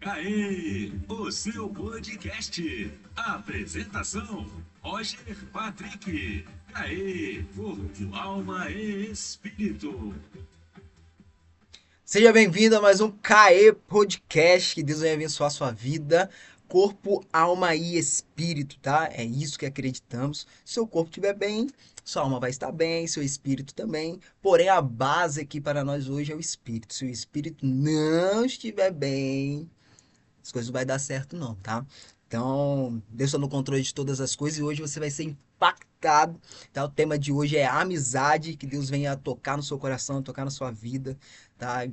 Aê, o seu podcast. Apresentação, Roger Patrick. Aê, corpo, alma e espírito. Seja bem-vindo a mais um CAE Podcast. Que Deus venha abençoar a sua vida, corpo, alma e espírito, tá? É isso que acreditamos. Se seu corpo estiver bem, sua alma vai estar bem, seu espírito também. Porém, a base aqui para nós hoje é o espírito. Se o espírito não estiver bem, as coisas não vai dar certo não, tá? Então, Deus está no controle de todas as coisas e hoje você vai ser impactado, tá? O tema de hoje é amizade, que Deus venha tocar no seu coração, tocar na sua vida, tá?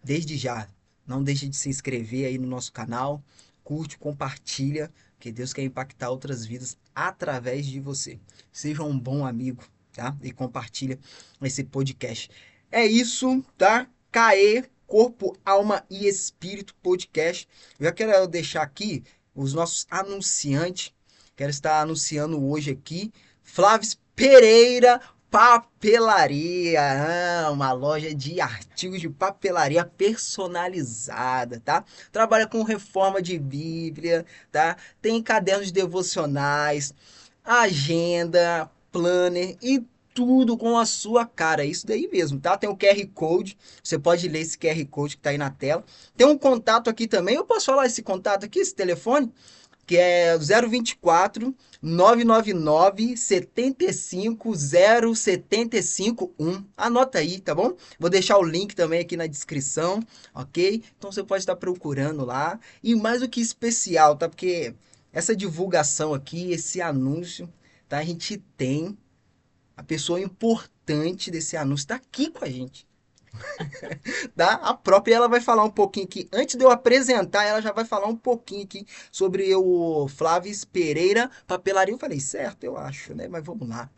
Desde já, não deixe de se inscrever aí no nosso canal, curte, compartilha, que Deus quer impactar outras vidas através de você. Seja um bom amigo, tá? E compartilha esse podcast. É isso, tá? CAE, Corpo, Alma e Espírito Podcast. Eu já quero deixar aqui os nossos anunciantes. Quero estar anunciando hoje aqui Flávio Pereira Papelaria, uma loja de artigos de papelaria personalizada, tá? Trabalha com reforma de Bíblia, tá? Tem cadernos devocionais, agenda, planner e tudo com a sua cara. Isso daí mesmo, tá? Tem o QR Code. Você pode ler esse QR Code que tá aí na tela. Tem um contato aqui também. Eu posso falar esse contato aqui, esse telefone? Que é 024 999 75 0751. Anota aí, tá bom? Vou deixar o link também aqui na descrição, ok? Então você pode estar procurando lá. E mais do que especial, tá? Porque essa divulgação aqui, esse anúncio, tá? A gente tem a pessoa importante desse anúncio tá aqui com a gente, tá? A própria ela vai falar um pouquinho aqui, antes de eu apresentar, ela já vai falar um pouquinho aqui sobre o Flávio Pereira Papelaria. Eu falei, certo, eu acho, né? Mas vamos lá.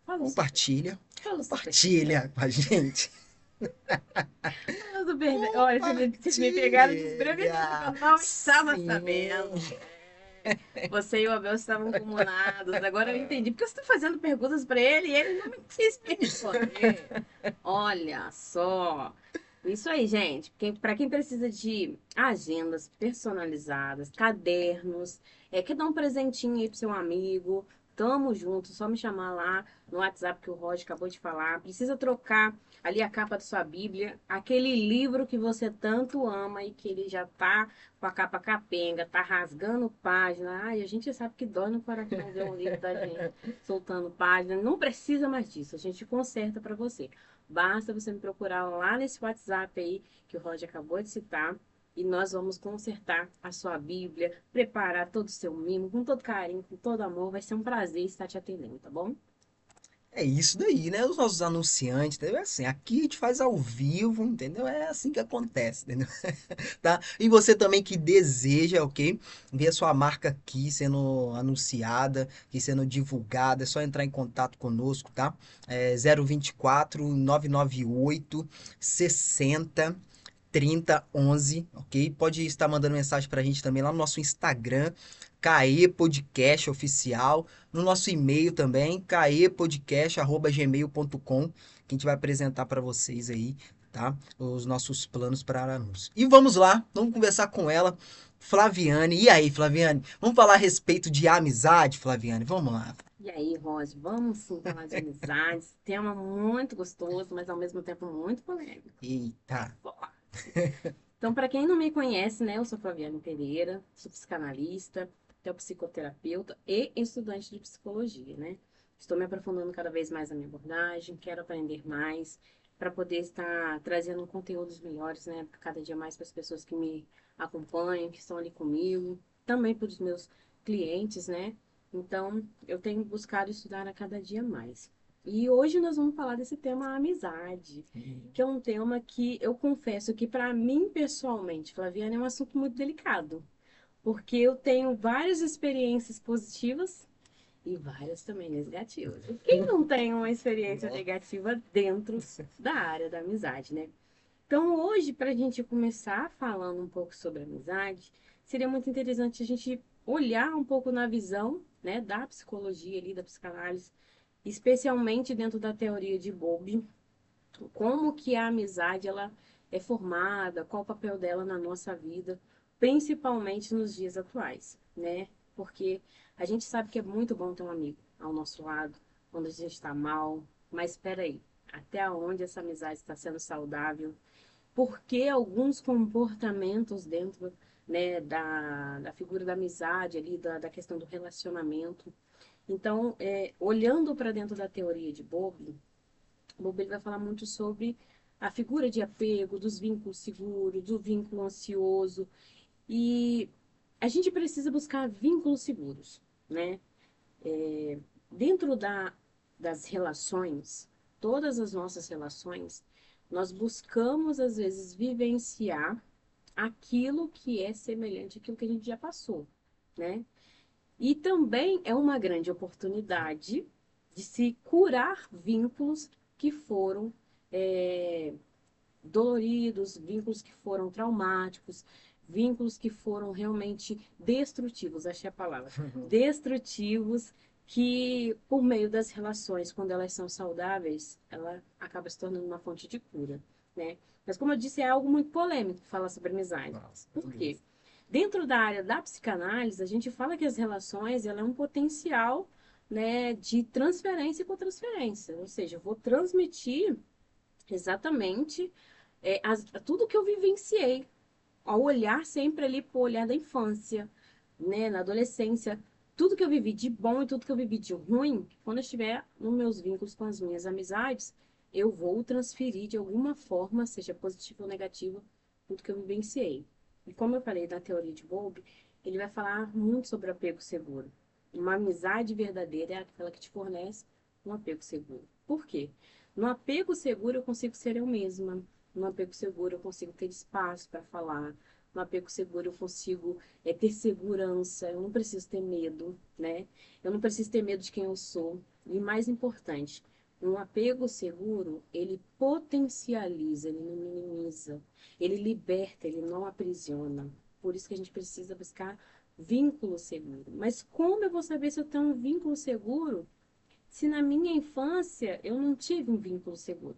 Fala super. Compartilha, Fala super. compartilha com a gente. Fala super bem. Olha, vocês me pegaram desprevenido, que eu Compartilha. não estava sabendo. Sim. Você e o Abel estavam comunados. Agora eu entendi. Porque você está fazendo perguntas para ele e ele não me quis me responder. Olha só. Isso aí, gente. Para quem precisa de agendas personalizadas, cadernos, quer dar um presentinho aí pro seu amigo, tamo junto. Só me chamar lá no WhatsApp que o Roger acabou de falar. Precisa trocar ali a capa da sua Bíblia, aquele livro que você tanto ama e que ele já tá com a capa capenga, tá rasgando página. Ai, a gente sabe que dói no coração ver um livro da gente soltando página. Não precisa mais disso. A gente conserta para você. Basta você me procurar lá nesse WhatsApp aí que o Roger acabou de citar. E nós vamos consertar a sua Bíblia, preparar todo o seu mimo, com todo carinho, com todo amor. Vai ser um prazer estar te atendendo, tá bom? É isso daí, né? Os nossos anunciantes, entendeu? É assim, aqui a gente faz ao vivo, entendeu? É assim que acontece, entendeu? Tá? E você também que deseja, ok? Ver a sua marca aqui sendo anunciada, aqui sendo divulgada, é só entrar em contato conosco, tá? É 024 998 60 3011, ok? Pode estar mandando mensagem pra gente também lá no nosso Instagram, CAE Podcast Oficial, no nosso e-mail também, caepodcast@gmail.com, que a gente vai apresentar para vocês aí, tá? Os nossos planos para anúncio. E vamos lá, vamos conversar com ela, Flaviane. E aí, Flaviane? Vamos falar a respeito de amizade, Flaviane? Vamos lá. E aí, Rose, vamos sim falar de amizades. Tema muito gostoso, mas ao mesmo tempo muito polêmico. Eita. Bora. Então, para quem não me conhece, né, eu sou Flaviane Pereira, sou psicanalista, psicoterapeuta e estudante de psicologia, né? Estou me aprofundando cada vez mais na minha abordagem, quero aprender mais para poder estar trazendo conteúdos melhores, né, cada dia mais para as pessoas que me acompanham, que estão ali comigo, também para os meus clientes, né? Então, eu tenho buscado estudar a cada dia mais. E hoje nós vamos falar desse tema amizade, que é um tema que eu confesso que para mim pessoalmente, Flaviana, é um assunto muito delicado, porque eu tenho várias experiências positivas e várias também negativas. E quem não tem uma experiência negativa dentro da área da amizade, né? Então, hoje, para a gente começar falando um pouco sobre amizade, seria muito interessante a gente olhar um pouco na visão, né, da psicologia ali, da psicanálise, especialmente dentro da teoria de Bowlby, como que a amizade ela é formada, qual o papel dela na nossa vida, principalmente nos dias atuais, né? Porque a gente sabe que é muito bom ter um amigo ao nosso lado quando a gente está mal, mas espera aí, até onde essa amizade está sendo saudável? Por que alguns comportamentos dentro, né, da figura da amizade ali, da questão do relacionamento? Então, olhando para dentro da teoria de Bowlby, Bowlby vai falar muito sobre a figura de apego, dos vínculos seguros, do vínculo ansioso, e a gente precisa buscar vínculos seguros, né? Dentro das relações, todas as nossas relações, nós buscamos, às vezes, vivenciar aquilo que é semelhante àquilo que a gente já passou, né? E também é uma grande oportunidade de se curar vínculos que foram é, doloridos, vínculos que foram traumáticos, vínculos que foram realmente destrutivos, achei a palavra, destrutivos, que por meio das relações, quando elas são saudáveis, ela acaba se tornando uma fonte de cura, né? Mas como eu disse, é algo muito polêmico falar sobre amizade. Nossa, Por quê? Dentro da área da psicanálise, a gente fala que as relações, ela é um potencial, né, de transferência e transferência, ou seja, eu vou transmitir exatamente tudo que eu vivenciei, ao olhar sempre ali para o olhar da infância, né, na adolescência, tudo que eu vivi de bom e tudo que eu vivi de ruim, quando eu estiver nos meus vínculos com as minhas amizades, eu vou transferir de alguma forma, seja positiva ou negativa, tudo que eu vivenciei. E como eu falei na teoria de Bowlby, ele vai falar muito sobre apego seguro. Uma amizade verdadeira é aquela que te fornece um apego seguro. Por quê? No apego seguro eu consigo ser eu mesma. No apego seguro eu consigo ter espaço para falar. No apego seguro eu consigo ter segurança. Eu não preciso ter medo, né? Eu não preciso ter medo de quem eu sou. E mais importante, um apego seguro, ele potencializa, ele não minimiza. Ele liberta, ele não aprisiona. Por isso que a gente precisa buscar vínculo seguro. Mas como eu vou saber se eu tenho um vínculo seguro se na minha infância eu não tive um vínculo seguro,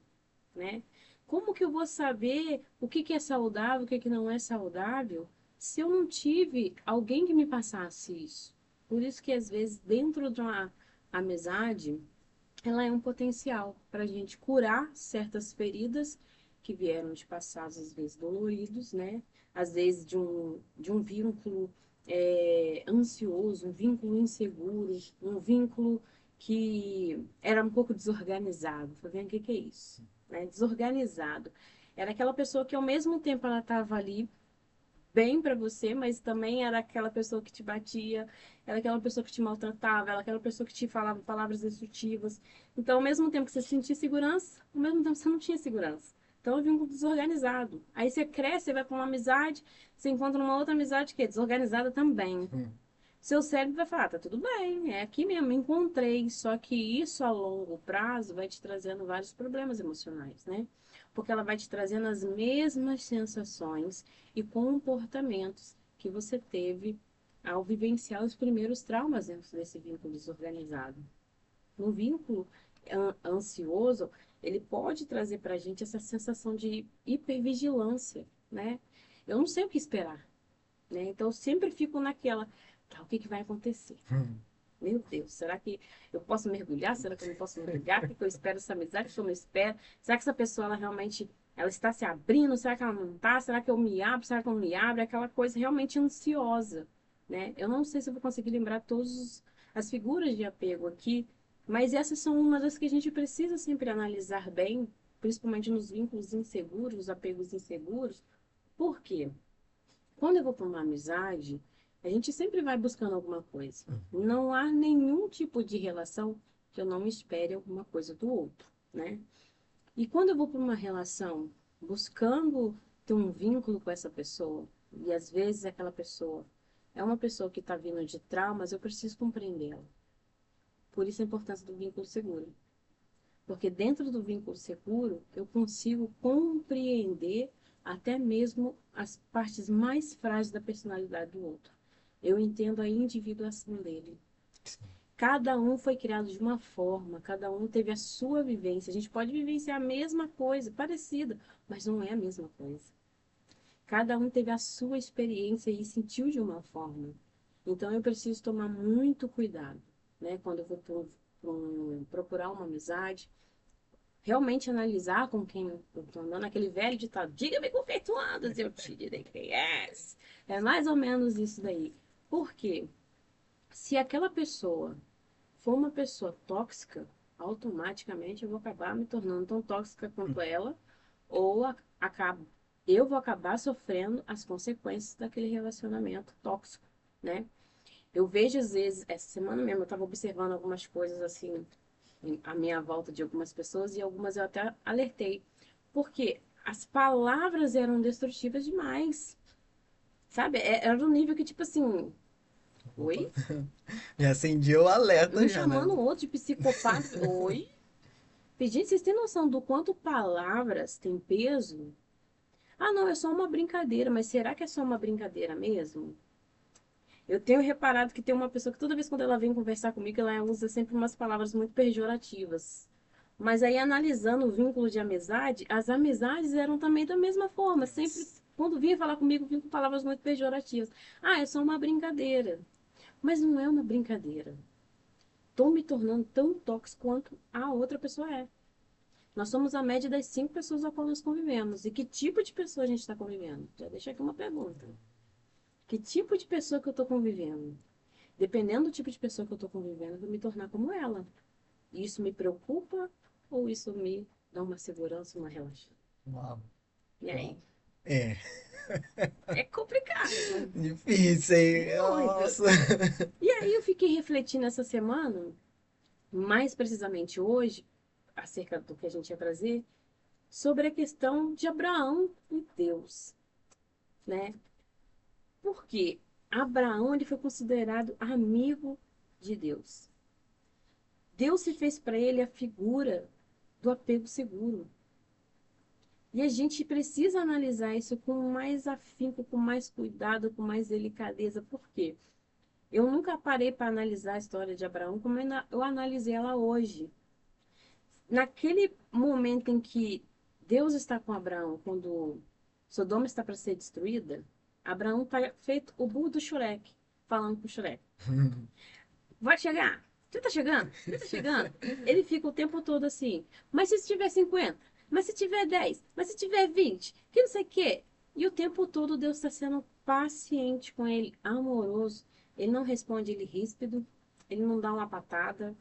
né? Como que eu vou saber o que que é saudável, o que que não é saudável, se eu não tive alguém que me passasse isso? Por isso que às vezes dentro de uma amizade, ela é um potencial para a gente curar certas feridas que vieram de passados, às vezes doloridos, né? Às vezes de um vínculo ansioso, um vínculo inseguro, um vínculo que era um pouco desorganizado. Foi vendo o que que é isso? Né? Desorganizado. Era aquela pessoa que ao mesmo tempo ela estava ali bem para você, mas também era aquela pessoa que te batia, era aquela pessoa que te maltratava, era aquela pessoa que te falava palavras destrutivas. Então, ao mesmo tempo que você sentia segurança, ao mesmo tempo você não tinha segurança. Então, eu vim desorganizado. Aí você cresce, você vai para uma amizade, você encontra uma outra amizade que é desorganizada também. Seu cérebro vai falar, tá tudo bem, é aqui mesmo, me encontrei. Só que isso a longo prazo vai te trazendo vários problemas emocionais, né? Porque ela vai te trazendo as mesmas sensações e comportamentos que você teve ao vivenciar os primeiros traumas dentro desse vínculo desorganizado. No vínculo ansioso, ele pode trazer pra gente essa sensação de hipervigilância, né? Eu não sei o que esperar, né? Então eu sempre fico naquela, tá, o que que vai acontecer? Meu Deus, será que eu posso mergulhar? Será que eu não posso mergulhar? O que que eu espero dessa amizade? O que eu não espero? Será que essa pessoa, ela realmente, ela está se abrindo? Será que ela não está? Será que eu me abro? Será que eu não me abro? É aquela coisa realmente ansiosa, né? Eu não sei se eu vou conseguir lembrar todas as figuras de apego aqui, mas essas são uma das que a gente precisa sempre analisar bem, principalmente nos vínculos inseguros, os apegos inseguros. Por quê? Quando eu vou para uma amizade, a gente sempre vai buscando alguma coisa. Não há nenhum tipo de relação que eu não espere alguma coisa do outro, né? E quando eu vou para uma relação buscando ter um vínculo com essa pessoa, e às vezes aquela pessoa é uma pessoa que está vindo de traumas, eu preciso compreendê-la. Por isso a importância do vínculo seguro. Porque dentro do vínculo seguro, eu consigo compreender até mesmo as partes mais frágeis da personalidade do outro. Eu entendo a individuação dele. Cada um foi criado de uma forma, cada um teve a sua vivência. A gente pode vivenciar a mesma coisa, parecida, mas não é a mesma coisa. Cada um teve a sua experiência e sentiu de uma forma. Então eu preciso tomar muito cuidado, né? Quando eu vou procurar uma amizade, realmente analisar com quem eu estou andando, aquele velho ditado, diga-me com feituandas, eu te direi quem és. É mais ou menos isso daí. Por quê? Se aquela pessoa for uma pessoa tóxica, automaticamente eu vou acabar me tornando tão tóxica quanto ela, ou acabo, eu vou acabar sofrendo as consequências daquele relacionamento tóxico, né? Eu vejo às vezes, essa semana mesmo, eu estava observando algumas coisas assim, à minha volta de algumas pessoas, e algumas eu até alertei, porque as palavras eram destrutivas demais, sabe? Era do nível que, tipo assim, oi? Já acendi o alerta Um já, né? chamando o outro de psicopata, oi? Gente, vocês têm noção do quanto palavras têm peso? Ah, não, é só uma brincadeira, mas será que é só uma brincadeira mesmo? Eu tenho reparado que tem uma pessoa que toda vez quando ela vem conversar comigo, ela usa sempre umas palavras muito pejorativas. Mas aí, analisando o vínculo de amizade, as amizades eram também da mesma forma. Sempre, quando vinha falar comigo, vinha com palavras muito pejorativas. Ah, é só uma brincadeira. Mas não é uma brincadeira. Estou me tornando tão tóxico quanto a outra pessoa é. Nós somos a média das 5 pessoas a qual nós convivemos. E que tipo de pessoa a gente está convivendo? Já deixa aqui uma pergunta. Que tipo de pessoa que eu estou convivendo? Dependendo do tipo de pessoa que eu estou convivendo, eu vou me tornar como ela. Isso me preocupa ou isso me dá uma segurança, uma relaxada? Uau. E aí? É, É complicado. difícil, hein? Muito. Nossa. E aí eu fiquei refletindo essa semana, mais precisamente hoje, acerca do que a gente ia trazer, sobre a questão de Abraão e Deus, né? Porque Abraão ele foi considerado amigo de Deus. Deus se fez para ele a figura do apego seguro. E a gente precisa analisar isso com mais afinco, com mais cuidado, com mais delicadeza. Por quê? Eu nunca parei para analisar a história de Abraão como eu analisei ela hoje. Naquele momento em que Deus está com Abraão, quando Sodoma está para ser destruída, Abraão está feito o burro do Shurek, falando com o Shurek. Vai chegar? Você tá chegando? Você tá chegando? Ele fica o tempo todo assim. Mas se tiver 50? Mas se tiver 10? Mas se tiver 20? Que não sei o quê. E o tempo todo Deus está sendo paciente com ele, amoroso. Ele não responde ele ríspido, ele não dá uma patada.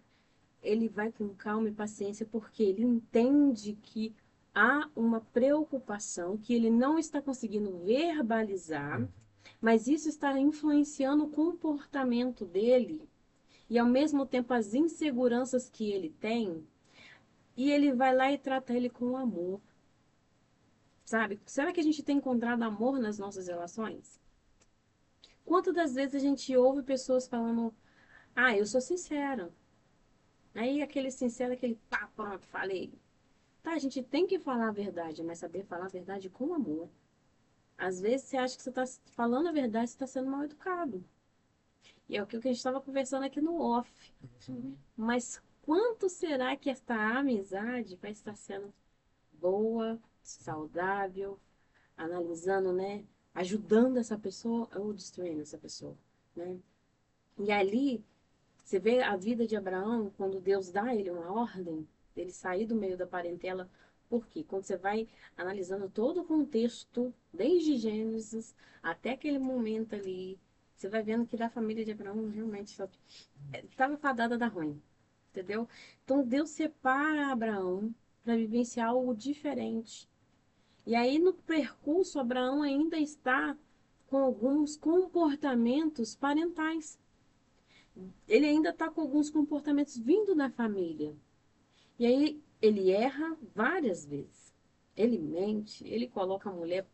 Ele vai com calma e paciência porque ele entende que há uma preocupação que ele não está conseguindo verbalizar, mas isso está influenciando o comportamento dele e ao mesmo tempo as inseguranças que ele tem, e ele vai lá e trata ele com amor, sabe? Será que a gente tem encontrado amor nas nossas relações? Quantas das vezes a gente ouve pessoas falando, ah, eu sou sincera. Aí aquele sincero, aquele pá, pronto, falei. Tá, a gente tem que falar a verdade, mas saber falar a verdade com amor. Às vezes você acha que você está falando a verdade, você está sendo mal educado. E é o que a gente estava conversando aqui no off. Mas quanto será que esta amizade vai estar sendo boa, saudável, analisando, né? Ajudando essa pessoa ou destruindo essa pessoa, né? E ali, você vê a vida de Abraão, quando Deus dá a ele uma ordem, ele sair do meio da parentela, por quê? Quando você vai analisando todo o contexto, desde Gênesis até aquele momento ali, você vai vendo que da família de Abraão realmente estava fadada a dar ruim, entendeu? Então Deus separa Abraão para vivenciar algo diferente. E aí no percurso, Abraão ainda está com alguns comportamentos parentais. Ele ainda está com alguns comportamentos vindo da família. E aí ele erra várias vezes. Ele mente, ele coloca a mulher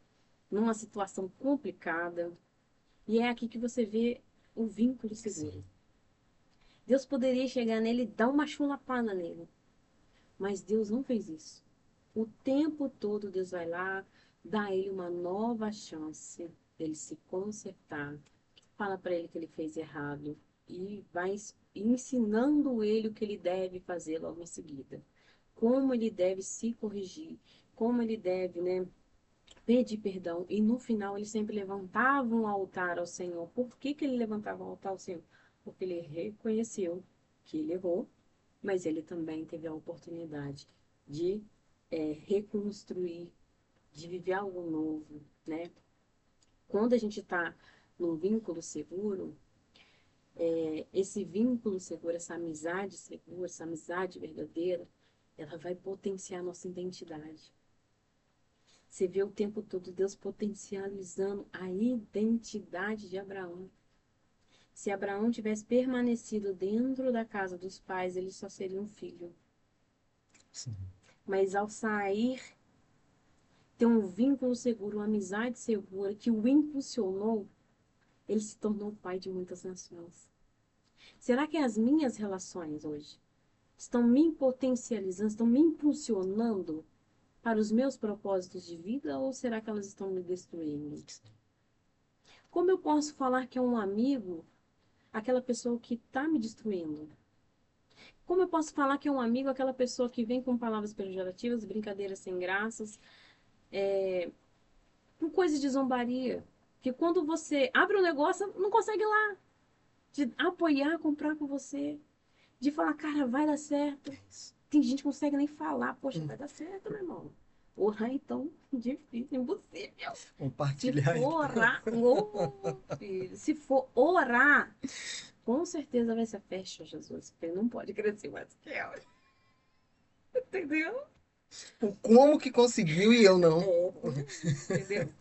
numa situação complicada. E é aqui que você vê o vínculo seguro. Sim. Deus poderia chegar nele e dar uma chulapada nele. Mas Deus não fez isso. O tempo todo Deus vai lá, dá a ele uma nova chance dele se consertar. Fala para ele que ele fez errado e vai ensinando ele o que ele deve fazer logo em seguida. Como ele deve se corrigir, como ele deve, né, pedir perdão. E no final ele sempre levantava um altar ao Senhor. Por que que ele levantava um altar ao Senhor? Porque ele reconheceu que ele errou, mas ele também teve a oportunidade de reconstruir, de viver algo novo, né? Quando a gente está num vínculo seguro, esse vínculo seguro, essa amizade segura, essa amizade verdadeira, ela vai potenciar a nossa identidade. Você vê o tempo todo Deus potencializando a identidade de Abraão. Se Abraão tivesse permanecido dentro da casa dos pais, ele só seria um filho. Sim. Mas ao sair, ter um vínculo seguro, uma amizade segura que o impulsionou, ele se tornou pai de muitas nações. Será que as minhas relações hoje estão me potencializando, estão me impulsionando para os meus propósitos de vida ou será que elas estão me destruindo? Como eu posso falar que é um amigo aquela pessoa que está me destruindo? Como eu posso falar que é um amigo aquela pessoa que vem com palavras pejorativas, brincadeiras sem graças, com coisas de zombaria? Que quando você abre um negócio, não consegue ir lá, de apoiar, comprar com você, de falar, cara, vai dar certo. Tem gente que não consegue nem falar, poxa, vai dar certo, meu irmão. Orar é tão difícil, impossível. Se Compartilhar. for orar, filho, se for orar, com certeza vai ser festa, Jesus, porque ele não pode crescer mais que ela. Entendeu? Como que conseguiu e eu não? Entendeu?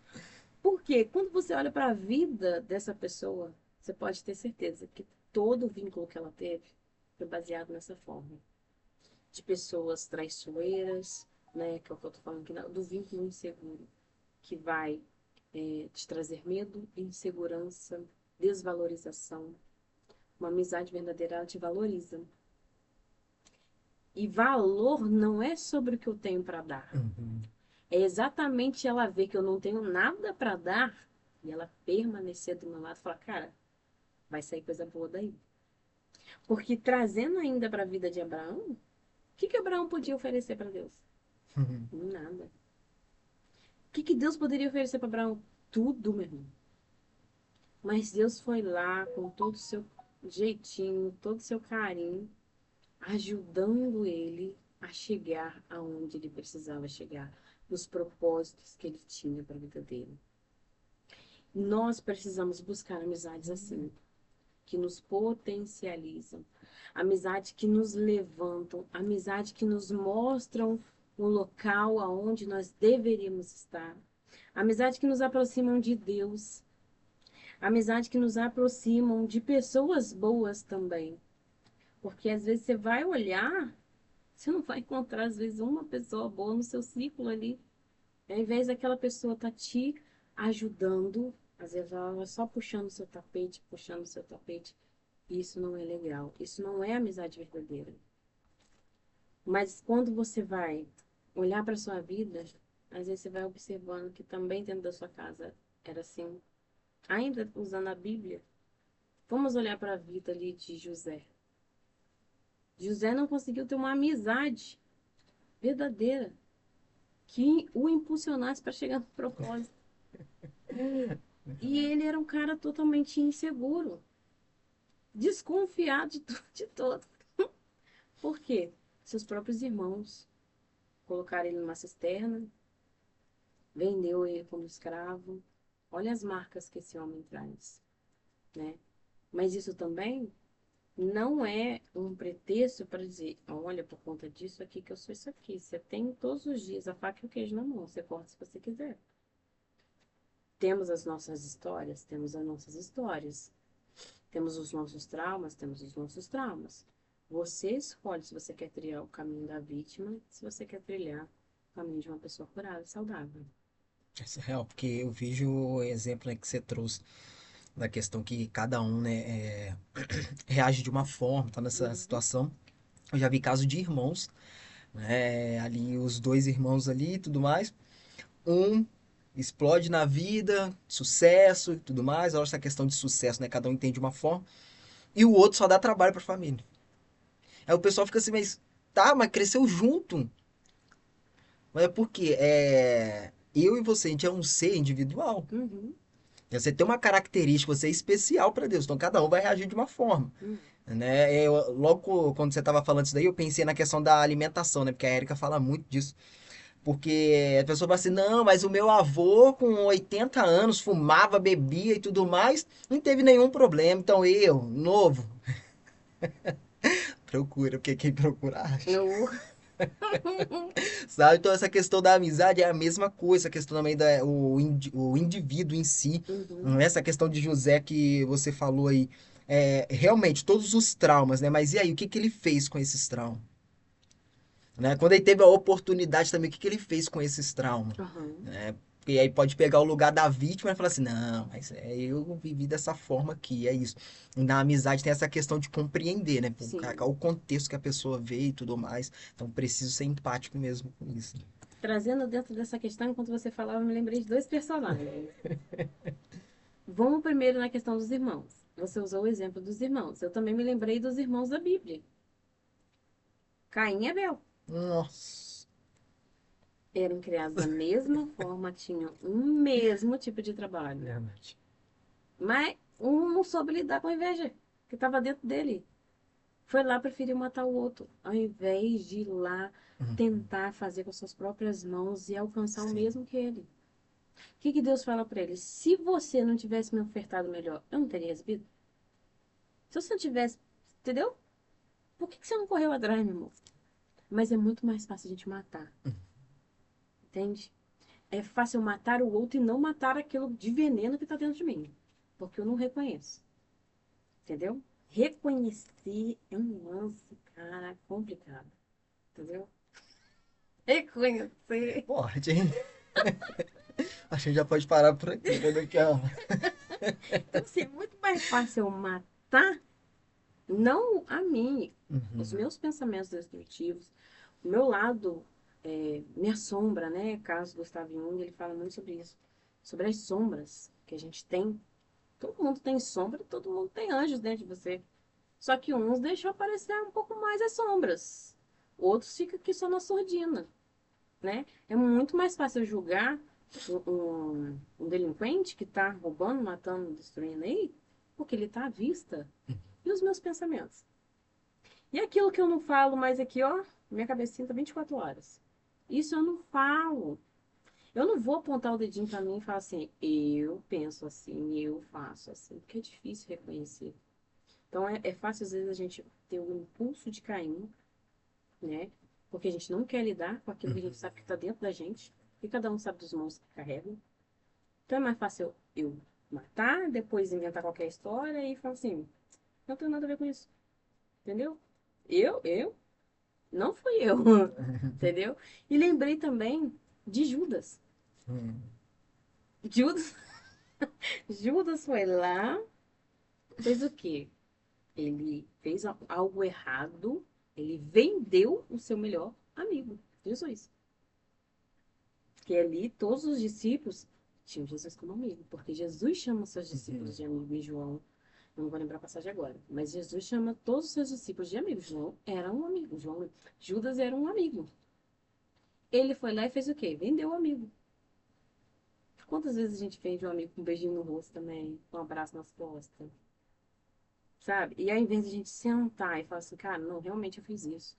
Porque quando você olha para a vida dessa pessoa, você pode ter certeza que todo o vínculo que ela teve foi baseado nessa forma. De pessoas traiçoeiras, né, que é o que eu tô falando aqui, do vínculo inseguro, que vai te trazer medo, insegurança, desvalorização. Uma amizade verdadeira, ela te valoriza. E valor não é sobre o que eu tenho para dar. Uhum. É exatamente ela ver que eu não tenho nada para dar e ela permanecer do meu lado e falar, cara, vai sair coisa boa daí. Porque trazendo ainda para a vida de Abraão, o que Abraão podia oferecer para Deus? Uhum. Nada. O que Deus poderia oferecer para Abraão? Tudo, meu irmão. Mas Deus foi lá com todo o seu jeitinho, todo o seu carinho, ajudando ele a chegar aonde ele precisava chegar, nos propósitos que ele tinha para a vida dele. Nós precisamos buscar amizades assim, que nos potencializam, amizade que nos levantam, amizade que nos mostram o local aonde nós deveríamos estar, amizade que nos aproximam de Deus, amizade que nos aproximam de pessoas boas também. Porque às vezes você vai olhar, você não vai encontrar às vezes uma pessoa boa no seu ciclo ali. Ao invés daquela pessoa estar te ajudando, às vezes ela vai só puxando o seu tapete, puxando o seu tapete. Isso não é legal. Isso não é amizade verdadeira. Mas quando você vai olhar para sua vida, às vezes você vai observando que também dentro da sua casa era assim. Ainda usando a Bíblia, vamos olhar para a vida ali de José. José não conseguiu ter uma amizade verdadeira que o impulsionasse para chegar no propósito. E ele era um cara totalmente inseguro, desconfiado de todo. Por quê? Seus próprios irmãos colocaram ele numa cisterna, vendeu ele como escravo. Olha as marcas que esse homem traz, né? Mas isso também não é um pretexto para dizer, olha, por conta disso aqui que eu sou isso aqui. Você tem todos os dias a faca e o queijo na mão, você corta se você quiser. Temos as nossas histórias, temos as nossas histórias. Temos os nossos traumas, temos os nossos traumas. Você escolhe se você quer trilhar o caminho da vítima, se você quer trilhar o caminho de uma pessoa curada, saudável. Isso é real, porque eu vejo o exemplo, né, que você trouxe da questão que cada um, né, reage de uma forma, tá nessa Uhum. situação. Eu já vi caso de irmãos, né, ali os dois irmãos ali e tudo mais. Um explode na vida, sucesso e tudo mais. Olha essa questão de sucesso, né? Cada um entende de uma forma. E o outro só dá trabalho pra família. Aí o pessoal fica assim, mas tá, mas cresceu junto. Mas é porque eu e você, a gente é um ser individual. Uhum, Você tem uma característica, você é especial para Deus. Então cada um vai reagir de uma forma, uhum. né? Logo quando você estava falando isso daí, eu pensei na questão da alimentação, né? Porque a Erika fala muito disso. Porque a pessoa fala assim, não, mas o meu avô com 80 anos fumava, bebia e tudo mais, não teve nenhum problema. Então eu, novo, procura, porque quem procura acha. Eu- Sabe? Então essa questão da amizade é a mesma coisa, a questão também o indivíduo em si. Uhum. Essa questão de José que você falou aí, realmente, todos os traumas, né? Mas e aí, o que que ele fez com esses traumas? Né? Quando ele teve a oportunidade também, o que que ele fez com esses traumas? Aham. Né? Porque aí pode pegar o lugar da vítima e falar assim, não, mas eu vivi dessa forma aqui, é isso. E na amizade tem essa questão de compreender, né? Pô, Sim. o contexto que a pessoa vê e tudo mais. Então preciso ser empático mesmo com isso. Trazendo dentro dessa questão, enquanto você falava, eu me lembrei de dois personagens. Vamos primeiro na questão dos irmãos. Você usou o exemplo dos irmãos. Eu também me lembrei dos irmãos da Bíblia. Caim e Abel. Nossa. Eram criados da mesma forma, tinham o mesmo tipo de trabalho. Verdade. Mas um não soube lidar com a inveja que estava dentro dele. Foi lá, preferiu matar o outro, ao invés de ir lá Uhum. tentar fazer com suas próprias mãos e alcançar o Sim. mesmo que ele. O que que Deus fala para ele? Se você não tivesse me ofertado melhor, eu não teria recebido? Se você não tivesse, entendeu? Por que que você não correu atrás, meu amor? Mas é muito mais fácil a gente matar, entende? É fácil eu matar o outro e não matar aquilo de veneno que está dentro de mim, porque eu não reconheço, entendeu? Reconhecer é um lance, cara, complicado, entendeu? Reconhecer. Pode, hein? A gente já pode parar por aqui, né? Daqui a... Então, assim, é muito mais fácil eu matar, não a mim, os Uhum. meus pensamentos destrutivos, o meu lado me assombra, né? Carlos Gustavo Jung, ele fala muito sobre isso, sobre as sombras que a gente tem. Todo mundo tem sombra, todo mundo tem anjos dentro de você. Só que uns deixam aparecer um pouco mais as sombras, outros ficam aqui só na surdina, né? É muito mais fácil eu julgar um delinquente que está roubando, matando, destruindo aí, porque ele está à vista. E os meus pensamentos? E aquilo que eu não falo mais aqui, ó, minha cabecinha tá 24 horas. Isso eu não falo. Eu não vou apontar o dedinho pra mim e falar assim, eu penso assim, eu faço assim, porque é difícil reconhecer. Então é fácil às vezes a gente ter o impulso de Caim, né? Porque a gente não quer lidar com aquilo que a gente sabe que está dentro da gente. E cada um sabe dos monstros que carrega. Então é mais fácil eu matar, depois inventar qualquer história e falar assim, não tenho nada a ver com isso. Entendeu? Eu? Não fui eu. Entendeu? E lembrei também de Judas. Uhum. Judas, Judas foi lá, fez o quê? Ele fez algo errado, ele vendeu o seu melhor amigo, Jesus. Que ali todos os discípulos tinham Jesus como amigo, porque Jesus chama os seus discípulos Uhum. de amigo em João. Eu não vou lembrar a passagem agora, mas Jesus chama todos os seus discípulos de amigos. João era um amigo, Judas era um amigo. Ele foi lá e fez o quê? Vendeu o amigo. Quantas vezes a gente vende um amigo com um beijinho no rosto também, com um abraço nas costas, sabe? E ao invés de a gente sentar e falar assim, cara, não, realmente eu fiz isso.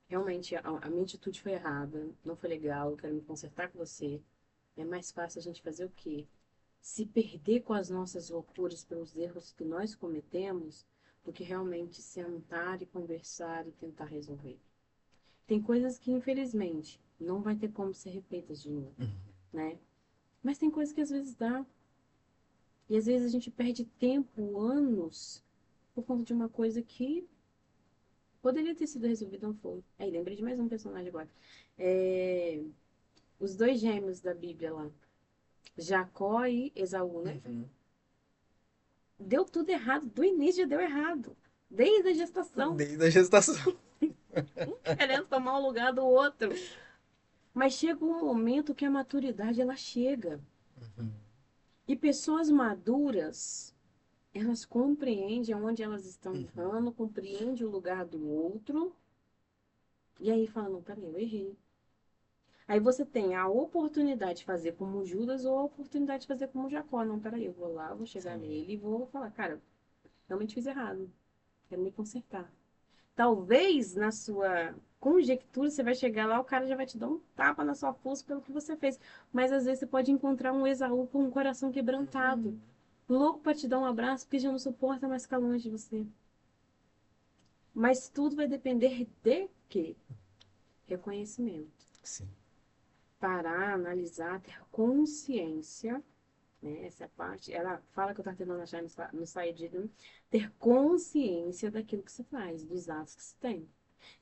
Realmente a minha atitude foi errada, não foi legal, eu quero me consertar com você. É mais fácil a gente fazer o quê? Se perder com as nossas loucuras pelos erros que nós cometemos, do que realmente sentar e conversar e tentar resolver. Tem coisas que, infelizmente, não vai ter como ser refeitas de novo, né? Mas tem coisas que às vezes dá. E às vezes a gente perde tempo, anos, por conta de uma coisa que poderia ter sido resolvida, não foi. Aí, lembrei de mais um personagem agora. É, os dois gêmeos da Bíblia lá, Jacó e Esaú, né? Uhum. Deu tudo errado, do início já deu errado. Desde a gestação, Desde a gestação. um querendo tomar o lugar do outro. Mas chega um momento que a maturidade ela chega. Uhum. E pessoas maduras, elas compreendem onde elas estão Uhum. errando, compreendem o lugar do outro. E aí falam, não, peraí, eu errei. Aí você tem a oportunidade de fazer como Judas ou a oportunidade de fazer como Jacó. Não, peraí, eu vou lá, vou chegar Sim. nele e vou falar, cara, realmente fiz errado, quero me consertar. Talvez na sua conjectura você vai chegar lá, o cara já vai te dar um tapa na sua fuça pelo que você fez. Mas às vezes você pode encontrar um Esaú com um coração quebrantado, louco para te dar um abraço, porque já não suporta mais ficar longe de você. Mas tudo vai depender de quê? Reconhecimento. Sim. Parar, analisar, ter consciência, né? Essa parte, ela fala que eu estava tentando achar no site de ter consciência daquilo que você faz, dos atos que você tem.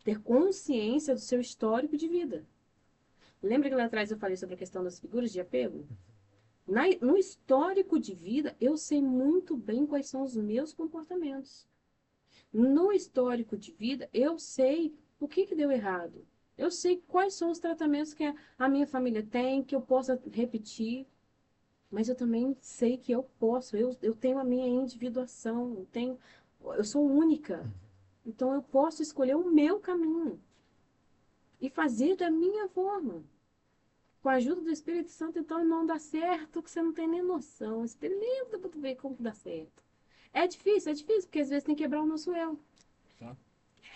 Ter consciência do seu histórico de vida. Lembra que lá atrás eu falei sobre a questão das figuras de apego? No histórico de vida, eu sei muito bem quais são os meus comportamentos. No histórico de vida, eu sei o que deu errado. Eu sei quais são os tratamentos que a minha família tem, que eu possa repetir. Mas eu também sei que eu posso. Eu tenho a minha individuação. Eu sou única. Então eu posso escolher o meu caminho e fazer da minha forma. Com a ajuda do Espírito Santo, então não dá certo, que você não tem nem noção. Experimenta para tu ver como que dá certo. É difícil, porque às vezes tem que quebrar o nosso eu. Tá.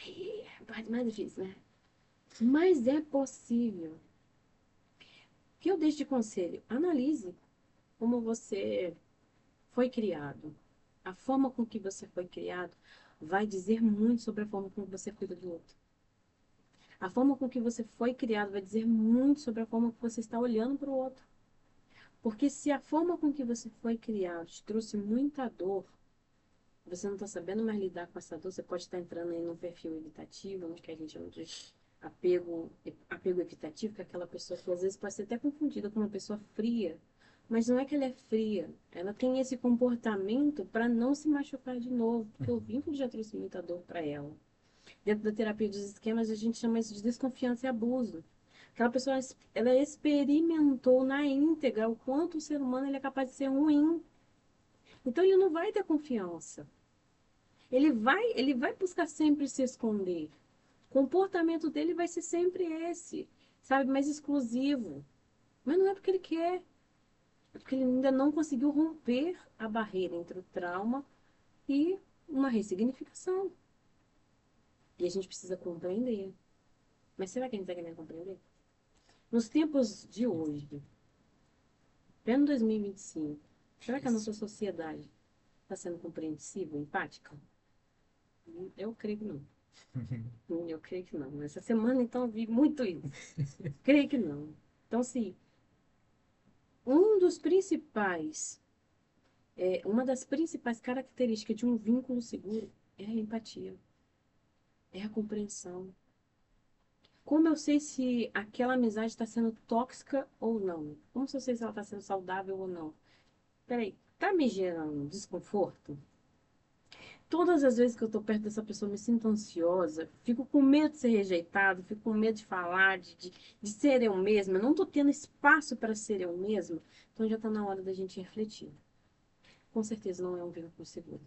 Aí é a parte mais difícil, né? Mas é possível. O que eu deixo de conselho? Analise como você foi criado. A forma com que você foi criado vai dizer muito sobre a forma com que você cuida do outro. A forma com que você foi criado vai dizer muito sobre a forma que você está olhando para o outro. Porque se a forma com que você foi criado te trouxe muita dor, você não está sabendo mais lidar com essa dor, você pode estar entrando aí num perfil evitativo, onde que a gente chama de apego evitativo, que é aquela pessoa que às vezes pode ser até confundida com uma pessoa fria. Mas não é que ela é fria, ela tem esse comportamento para não se machucar de novo, porque o vínculo já trouxe muita dor para ela. Dentro da terapia dos esquemas, a gente chama isso de desconfiança e abuso. Aquela pessoa, ela experimentou na íntegra o quanto o ser humano ele é capaz de ser ruim. Então ele não vai ter confiança. Ele vai buscar sempre se esconder. O comportamento dele vai ser sempre esse, sabe, mais exclusivo. Mas não é porque ele quer, é porque ele ainda não conseguiu romper a barreira entre o trauma e uma ressignificação. E a gente precisa compreender. Mas será que a gente está querendo compreender? Nos tempos de hoje, pleno 2025, será que a nossa sociedade está sendo compreensiva, empática? Eu creio que não. Eu creio que não. Essa semana, então, eu vi muito isso. Creio que não. Então, se um dos principais, uma das principais características de um vínculo seguro é a empatia, é a compreensão. Como eu sei se aquela amizade está sendo tóxica ou não? Como se eu sei se ela está sendo saudável ou não? Peraí, tá me gerando desconforto? Todas as vezes que eu tô perto dessa pessoa, eu me sinto ansiosa, fico com medo de ser rejeitado, fico com medo de falar, de ser eu mesma. Eu não tô tendo espaço para ser eu mesma. Então já tá na hora da gente refletir. Com certeza não é um vínculo seguro.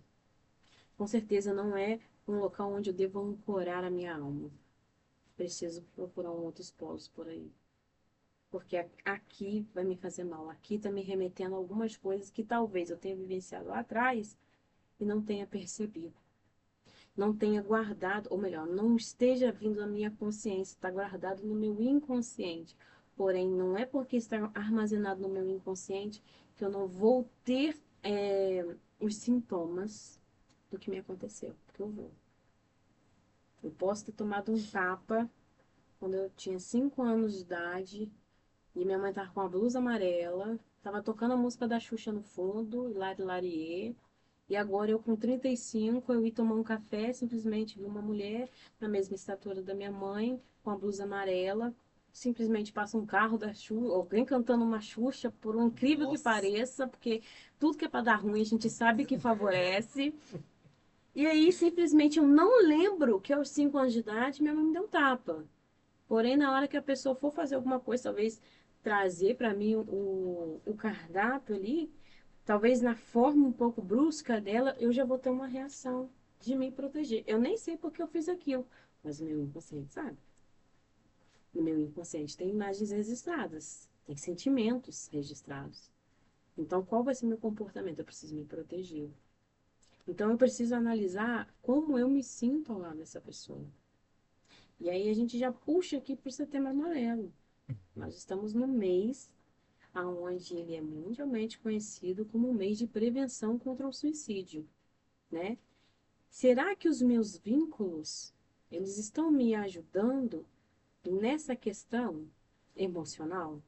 Com certeza não é um local onde eu devo ancorar a minha alma. Preciso procurar um outro esposo por aí. Porque aqui vai me fazer mal. Aqui tá me remetendo a algumas coisas que talvez eu tenha vivenciado lá atrás e não tenha percebido. Não tenha guardado, ou melhor, não esteja vindo à minha consciência, está guardado no meu inconsciente. Porém, não é porque está armazenado no meu inconsciente que eu não vou ter os sintomas do que me aconteceu, porque eu vou. Eu posso ter tomado um tapa quando eu tinha 5 anos de idade e minha mãe estava com a blusa amarela, estava tocando a música da Xuxa no fundo, Lari Lariê. E agora eu com 35, eu ia tomar um café, simplesmente vi uma mulher na mesma estatura da minha mãe, com a blusa amarela, simplesmente passa um carro da Xuxa, alguém cantando uma Xuxa, por um incrível que Nossa. pareça, porque tudo que é para dar ruim a gente sabe que favorece. E aí, simplesmente, eu não lembro que aos 5 anos de idade minha mãe me deu um tapa. Porém, na hora que a pessoa for fazer alguma coisa, talvez trazer para mim o cardápio ali, talvez na forma um pouco brusca dela, eu já vou ter uma reação de me proteger. Eu nem sei porque eu fiz aquilo, mas o meu inconsciente sabe. No meu inconsciente tem imagens registradas, tem sentimentos registrados. Então, qual vai ser meu comportamento? Eu preciso me proteger. Então, eu preciso analisar como eu me sinto ao lado dessa pessoa. E aí a gente já puxa aqui para o Setembro Amarelo. Nós estamos no mês onde ele é mundialmente conhecido como o mês de prevenção contra o suicídio, né? Será que os meus vínculos, eles estão me ajudando nessa questão emocional?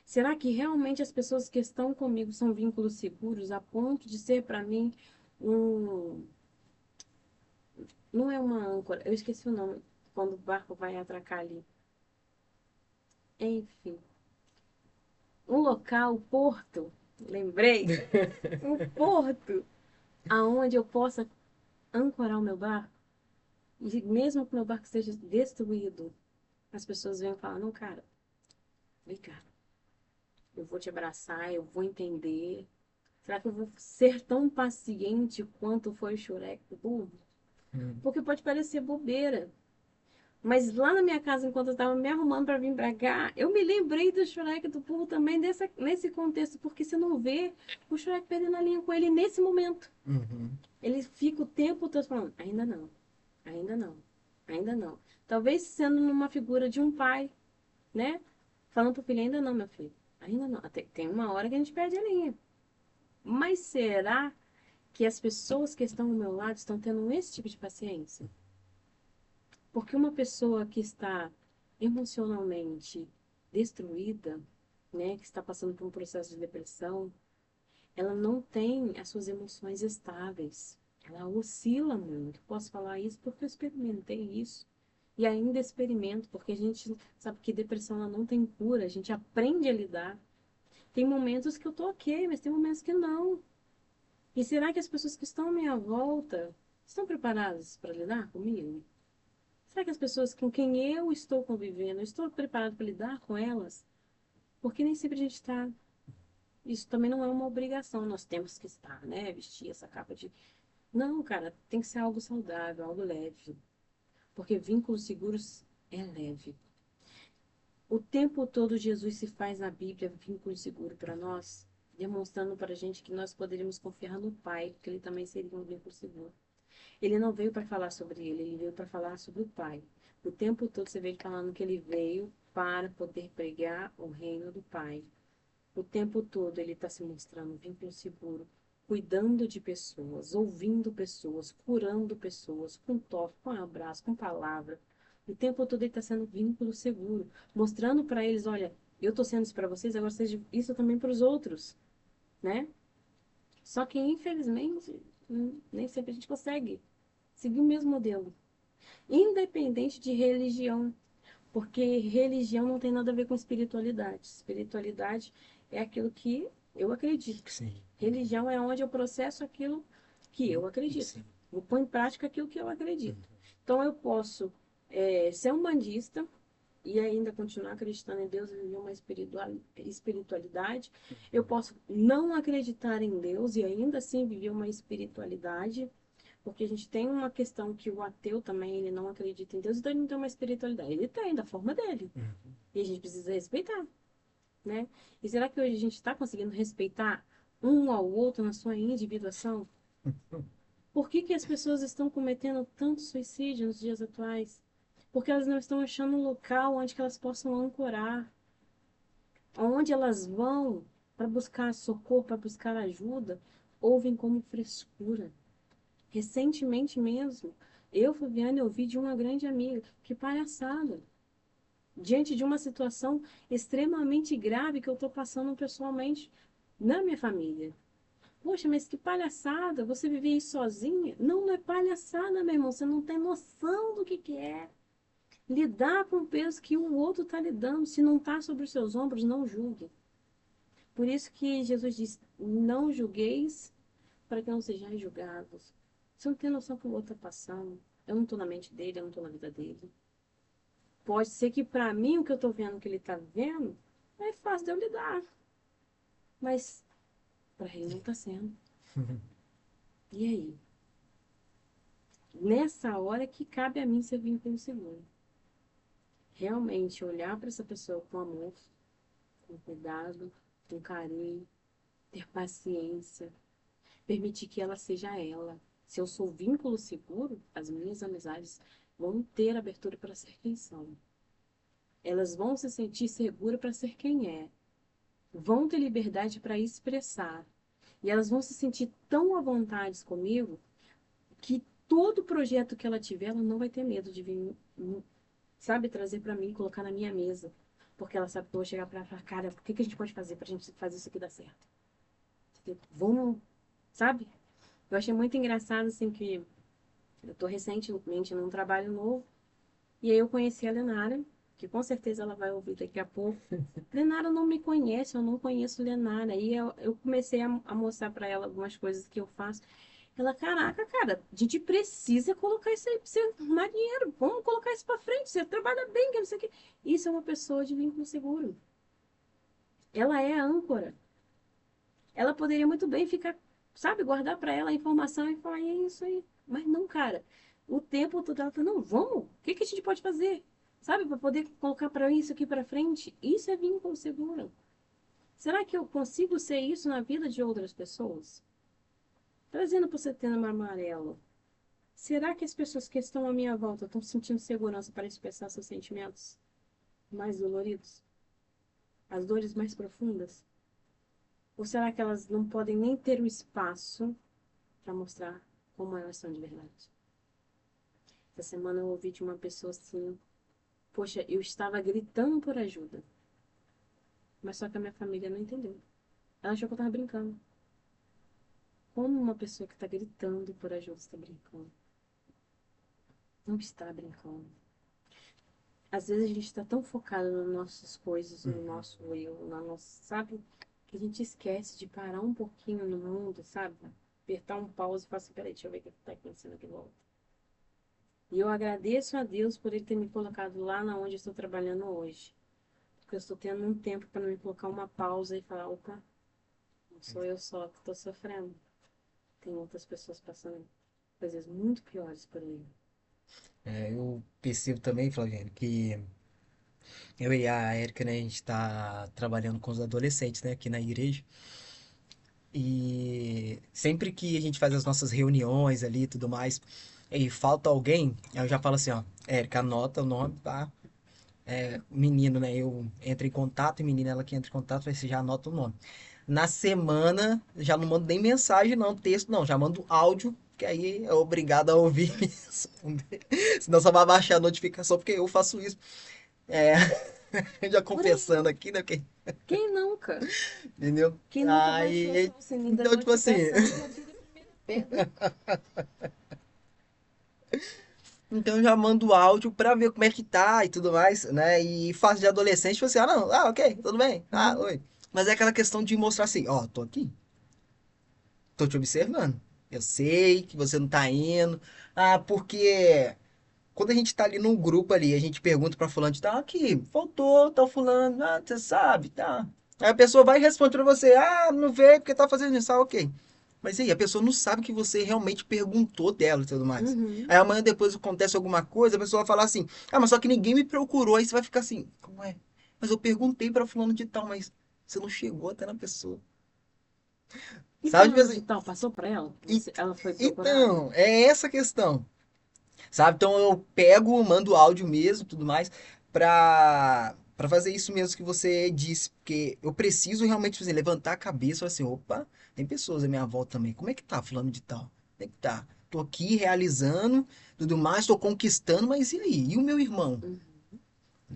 Será que realmente as pessoas que estão comigo são vínculos seguros a ponto de ser para mim um... Não é uma âncora, eu esqueci o nome, quando o barco vai atracar ali. Enfim, um local, porto, lembrei, um porto, aonde eu possa ancorar o meu barco. E mesmo que o meu barco esteja destruído, as pessoas vêm falar, não, cara, vem cá, eu vou te abraçar, eu vou entender. Será que eu vou ser tão paciente quanto foi o Shurek do burro? Porque pode parecer bobeira. Mas lá na minha casa, enquanto eu estava me arrumando para vir para cá, eu me lembrei do Shrek do Burro também nesse contexto, porque você não vê o Shrek perdendo a linha com ele nesse momento. Uhum. Ele fica o tempo todo falando, ainda não, ainda não, ainda não. Talvez sendo numa figura de um pai, né? Falando pro filho, ainda não, meu filho, ainda não. Tem uma hora que a gente perde a linha. Mas será que as pessoas que estão ao meu lado estão tendo esse tipo de paciência? Porque uma pessoa que está emocionalmente destruída, né, que está passando por um processo de depressão, ela não tem as suas emoções estáveis. Ela oscila muito. Posso falar isso porque eu experimentei isso. E ainda experimento, porque a gente sabe que depressão ela não tem cura, a gente aprende a lidar. Tem momentos que eu tô ok, mas tem momentos que não. E será que as pessoas que estão à minha volta estão preparadas para lidar comigo? Será que as pessoas com quem eu estou convivendo, eu estou preparado para lidar com elas? Porque nem sempre a gente está. Isso também não é uma obrigação, nós temos que estar, né? Vestir essa capa de. Não, cara, tem que ser algo saudável, algo leve. Porque vínculos seguros é leve. O tempo todo Jesus se faz na Bíblia vínculo seguro para nós, demonstrando para a gente que nós poderíamos confiar no Pai, porque ele também seria um vínculo seguro. Ele não veio para falar sobre ele veio para falar sobre o Pai. O tempo todo você vê ele falando que ele veio para poder pregar o reino do Pai. O tempo todo ele está se mostrando vínculo seguro, cuidando de pessoas, ouvindo pessoas, curando pessoas, com toque, com abraço, com palavra. O tempo todo ele está sendo vínculo seguro, mostrando para eles, olha, eu estou sendo isso para vocês, agora seja isso também para os outros, né? Só que, infelizmente, nem sempre a gente consegue seguir o mesmo modelo, independente de religião, porque religião não tem nada a ver com espiritualidade. Espiritualidade é aquilo que eu acredito. Sim. Religião é onde eu processo aquilo que eu acredito. Sim. Eu ponho em prática aquilo que eu acredito. Então eu posso ser um bandista e ainda continuar acreditando em Deus e viver uma espiritualidade. Eu posso não acreditar em Deus e ainda assim viver uma espiritualidade. Porque a gente tem uma questão que o ateu também, ele não acredita em Deus, então ele não tem uma espiritualidade. Ele tem, da forma dele. E a gente precisa respeitar, né? E será que hoje a gente está conseguindo respeitar um ao outro na sua individuação? Por que que as pessoas estão cometendo tanto suicídio nos dias atuais? Porque elas não estão achando um local onde que elas possam ancorar, onde elas vão para buscar socorro, para buscar ajuda, ouvem como frescura. Recentemente mesmo, eu, Fabiana, ouvi de uma grande amiga, que palhaçada. Diante de uma situação extremamente grave que eu estou passando pessoalmente na minha família. Poxa, mas que palhaçada, você viver isso sozinha? Não, não é palhaçada, meu irmão, você não tem noção do que é. Lidar com o peso que o outro está lidando, se não está sobre os seus ombros, não julgue. Por isso que Jesus diz, não julgueis para que não sejais julgados. Você não tem noção que o outro está passando. Eu não estou na mente dele, eu não estou na vida dele. Pode ser que para mim o que eu estou vendo que ele está vendo é fácil de eu lidar. Mas para ele não está sendo. E aí? Nessa hora que cabe a mim ser vínculo seguro. realmente olhar para essa pessoa com amor, com cuidado, com carinho, ter paciência, permitir que ela seja ela. Se eu sou vínculo seguro, as minhas amizades vão ter abertura para ser quem são. Elas vão se sentir seguras para ser quem é. Vão ter liberdade para expressar. E elas vão se sentir tão à vontade comigo que todo projeto que ela tiver, ela não vai ter medo de vir, sabe, trazer para mim, colocar na minha mesa. Porque ela sabe que eu vou chegar para ela e falar, cara, o que que a gente pode fazer pra gente fazer isso aqui dar certo? Vamos, sabe? Eu achei muito engraçado, assim, que eu tô recentemente num trabalho novo, e aí eu conheci a Lenara, que com certeza ela vai ouvir daqui a pouco. Lenara não me conhece, eu não conheço Lenara. Aí eu comecei a mostrar para ela algumas coisas que eu faço. Ela, caraca, cara, a gente precisa colocar isso aí pra ser marinheiro. Vamos colocar isso pra frente. Você trabalha bem, que não sei o quê. Isso é uma pessoa de vínculo seguro. Ela é a âncora. Ela poderia muito bem ficar, sabe, guardar para ela a informação e falar, é isso aí. Mas não, cara. O tempo todo ela fala, não, vamos. O que que a gente pode fazer? Sabe, para poder colocar para isso aqui para frente. Isso é vínculo seguro. Será que eu consigo ser isso na vida de outras pessoas? Trazendo para o Setembro Amarelo. Será que as pessoas que estão à minha volta estão sentindo segurança para expressar seus sentimentos mais doloridos? As dores mais profundas? Ou será que elas não podem nem ter o espaço para mostrar como elas são de verdade? Essa semana eu ouvi de uma pessoa assim, poxa, eu estava gritando por ajuda, mas só que a minha família não entendeu. Ela achou que eu estava brincando. Como uma pessoa que está gritando por ajuda está brincando? Não está brincando. Às vezes a gente está tão focado nas nossas coisas, no nosso eu, na nossa, sabe? Que a gente esquece de parar um pouquinho no mundo, sabe? Apertar um pause e falar assim, peraí, deixa eu ver o que está acontecendo aqui em volta. E eu agradeço a Deus por Ele ter me colocado lá na onde eu estou trabalhando hoje. Porque eu estou tendo um tempo para me colocar uma pausa e falar, opa, não sou eu só que estou sofrendo. Tem outras pessoas passando coisas muito piores por aí. Eu percebo também, Flaviano, que eu e a Érica, né, a gente tá trabalhando com os adolescentes, né, aqui na igreja. E sempre que a gente faz as nossas reuniões ali e tudo mais, e falta alguém, eu já falo assim, ó, Érica, anota o nome, tá? Menino, né? Eu entro em contato, e menina, ela que entra em contato, você já anota o nome. Na semana, já não mando nem mensagem, não, texto, não, já mando áudio, que aí é obrigado a ouvir e responder. Senão só vai baixar a notificação, porque eu faço isso. É, já Por aí, confessando aqui, né? quem nunca? Entendeu? Quem nunca baixou Aí, o sininho da então, tipo assim, notificação e atira a primeira pedra? então eu já mando áudio pra ver como é que tá e tudo mais, né? E fase de adolescente, tipo assim, ah, não, ah, ok, tudo bem, ah, Uhum. oi. Mas é aquela questão de mostrar assim, ó, tô aqui, tô te observando. Eu sei que você não tá indo. Ah, porque quando a gente tá ali num grupo ali, a gente pergunta pra fulano de tal, aqui, faltou, tá fulano, ah, você sabe, tá. Aí a pessoa vai e responde pra você, ah, não veio porque tá fazendo isso, ah, ok. Mas aí, a pessoa não sabe que você realmente perguntou dela e tudo mais. Uhum. Aí amanhã depois acontece alguma coisa, a pessoa vai falar assim, ah, mas só que ninguém me procurou, aí você vai ficar assim, como é? Mas eu perguntei pra fulano de tal, mas você não chegou até na pessoa. E Sabe, tipo falando de assim, tal, passou pra ela? e- Ela foi procurada? então, é essa a questão. Sabe? Então eu pego, mando áudio mesmo, tudo mais, pra fazer isso mesmo que você disse, porque eu preciso realmente tipo assim, levantar a cabeça e falar assim, opa, tem pessoas à minha volta também, como é que tá fulano de tal? Como é que tá? Tô aqui realizando, tudo mais, tô conquistando, mas e aí? E o meu irmão? Uhum.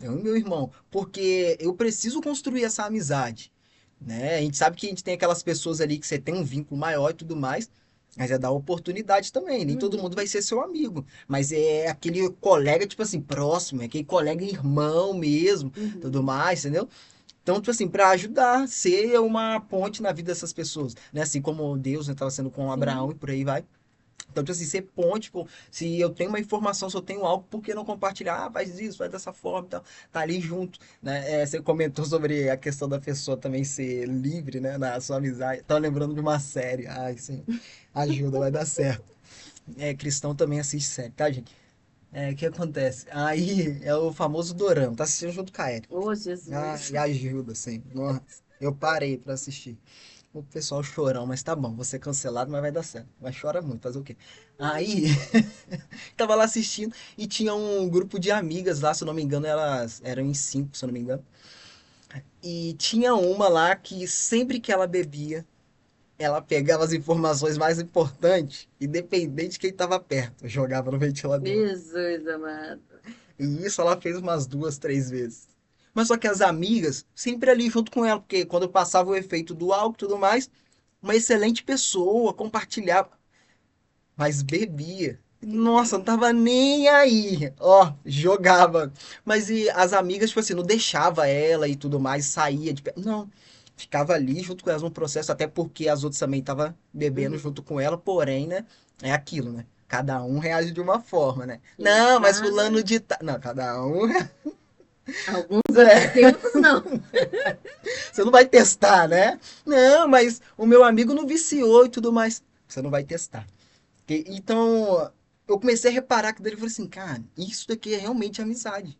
Eu e meu irmão, porque eu preciso construir essa amizade, né? A gente sabe que a gente tem aquelas pessoas ali que você tem um vínculo maior e tudo mais, mas é dar oportunidade também. Nem todo mundo vai Uhum. ser seu amigo, mas é aquele colega, tipo assim, próximo, é aquele colega irmão mesmo, tudo Uhum. mais, entendeu? Então, tipo assim, para ajudar, ser uma ponte na vida dessas pessoas, né? Assim como Deus, né, estava sendo com Abraão Sim. e por aí vai. Então, tipo assim, ser ponte, tipo, se eu tenho uma informação, se eu tenho algo, por que não compartilhar? Ah, faz isso, faz dessa forma e tal. Tá ali junto, né? Você comentou sobre a questão da pessoa também ser livre, né? Na sua amizade. Tava lembrando de uma série. Ai, sim. Ajuda, vai dar certo. Cristão também assiste série, tá, gente? O que acontece? Aí é o famoso dorama, tá assistindo junto com a Erika. Ô, Ah, Jesus. e ajuda, assim. Nossa, eu parei pra assistir. O pessoal chorão, mas tá bom, vou ser cancelado, mas vai dar certo. Mas chora muito, fazer o quê? Aí, tava lá assistindo e tinha um grupo de amigas lá, se eu não me engano, elas eram em cinco, se eu não me engano. E tinha uma lá que sempre que ela bebia, ela pegava as informações mais importantes, independente de quem tava perto, jogava no ventilador. Jesus amado. E isso ela fez umas duas, três vezes. Mas só que as amigas, sempre ali junto com ela, porque quando passava o efeito do álcool e tudo mais, uma excelente pessoa, compartilhava, mas bebia. Nossa, não tava nem aí. Ó, jogava. Mas e as amigas, tipo assim, não deixava ela e tudo mais, saía de perto. Não. Ficava ali junto com elas no processo, até porque as outras também estavam bebendo Uhum. junto com ela, porém, né? É aquilo, né? Cada um reage de uma forma, né? Em Não, mas fulano casa, de tal. Não, cada um. alguns É, até, outros não. você não vai testar, né? Não, mas o meu amigo não viciou e tudo mais. Você não vai testar. Então, eu comecei a reparar que dele falou assim, cara, isso daqui é realmente amizade.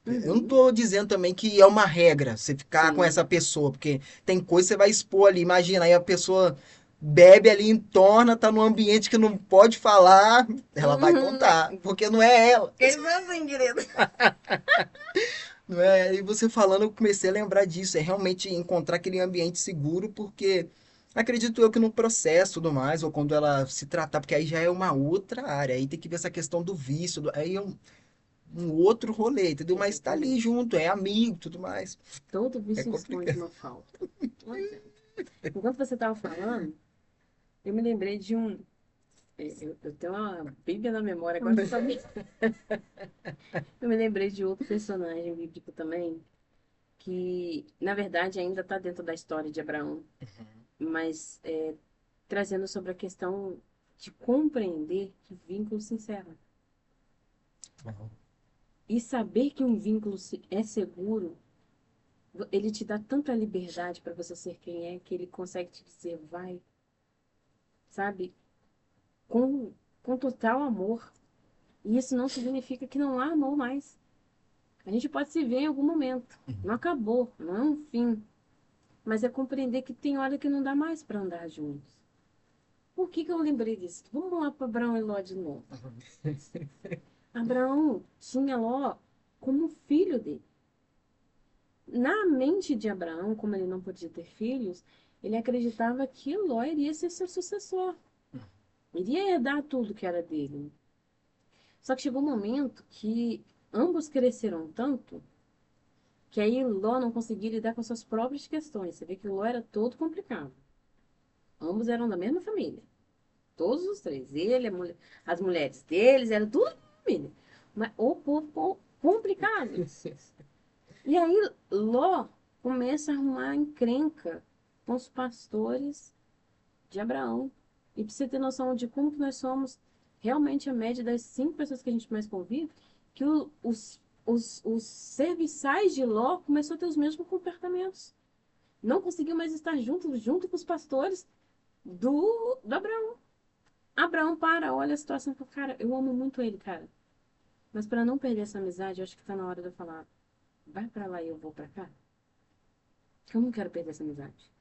Eu não Uhum. tô dizendo também que é uma regra você ficar com essa Sim. pessoa, porque tem coisa que você vai expor ali. Imagina, aí a pessoa bebe ali, entorna, tá num ambiente que não pode falar, ela vai Uhum. contar, porque não é ela. Ele foi assim, querido. Não é? E você falando, eu comecei a lembrar disso. É realmente encontrar aquele ambiente seguro, porque acredito eu que no processo e tudo mais, ou quando ela se tratar, porque aí já é uma outra área, aí tem que ver essa questão do vício, aí é um outro rolê, entendeu? Mas tá ali Exatamente. junto, é amigo e tudo mais. Todo É vício esconde complicado. uma falta. Não adianta. Enquanto você estava falando, eu me lembrei de um. Eu tenho uma Bíblia na memória, agora você sabe. Eu me lembrei de outro personagem bíblico também, que na verdade ainda está dentro da história de Abraão, mas trazendo sobre a questão de compreender que vínculo se encerra. E saber que um vínculo é seguro, ele te dá tanta liberdade para você ser quem é, que ele consegue te dizer, vai, sabe, com, com total amor. E isso não significa que não há amor mais. A gente pode se ver em algum momento. Não acabou, não é um fim. Mas é compreender que tem hora que não dá mais para andar juntos. Por que que eu lembrei disso? Vamos lá para Abraão e Ló de novo. Abraão tinha Ló como filho dele. Na mente de Abraão, como ele não podia ter filhos, ele acreditava que Ló iria ser seu sucessor. Iria herdar tudo que era dele. Só que chegou um momento que ambos cresceram tanto que aí Ló não conseguia lidar com suas próprias questões. Você vê que Ló era todo complicado. Ambos eram da mesma família. Todos os três. Ele, as mulheres deles, era tudo família. Mas o povo complicado. E aí Ló começa a arrumar encrenca com os pastores de Abraão. E pra você ter noção de como que nós somos realmente a média das 5 pessoas que a gente mais convive, que os serviçais de Ló começou a ter os mesmos comportamentos. Não conseguiu mais estar junto com os pastores do Abraão. Abraão para, olha a situação e fala, cara, eu amo muito ele, cara. Mas para não perder essa amizade, eu acho que tá na hora de eu falar, vai para lá e eu vou para cá. Eu não quero perder essa amizade,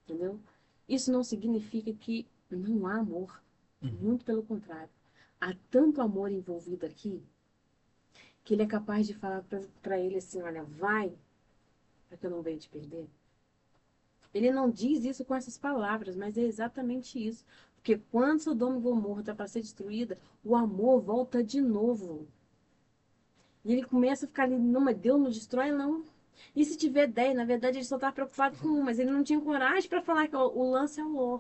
entendeu? Isso não significa que não há amor. Muito pelo contrário. Há tanto amor envolvido aqui que ele é capaz de falar para ele assim, olha, vai, para que eu não venha te perder. Ele não diz isso com essas palavras, mas é exatamente isso. Porque quando Sodoma e Gomorra está para ser destruída, o amor volta de novo. E ele começa a ficar ali, não, mas Deus não destrói, não. E se tiver 10, na verdade ele só estava preocupado com um, mas ele não tinha coragem para falar que o lance é o Ló.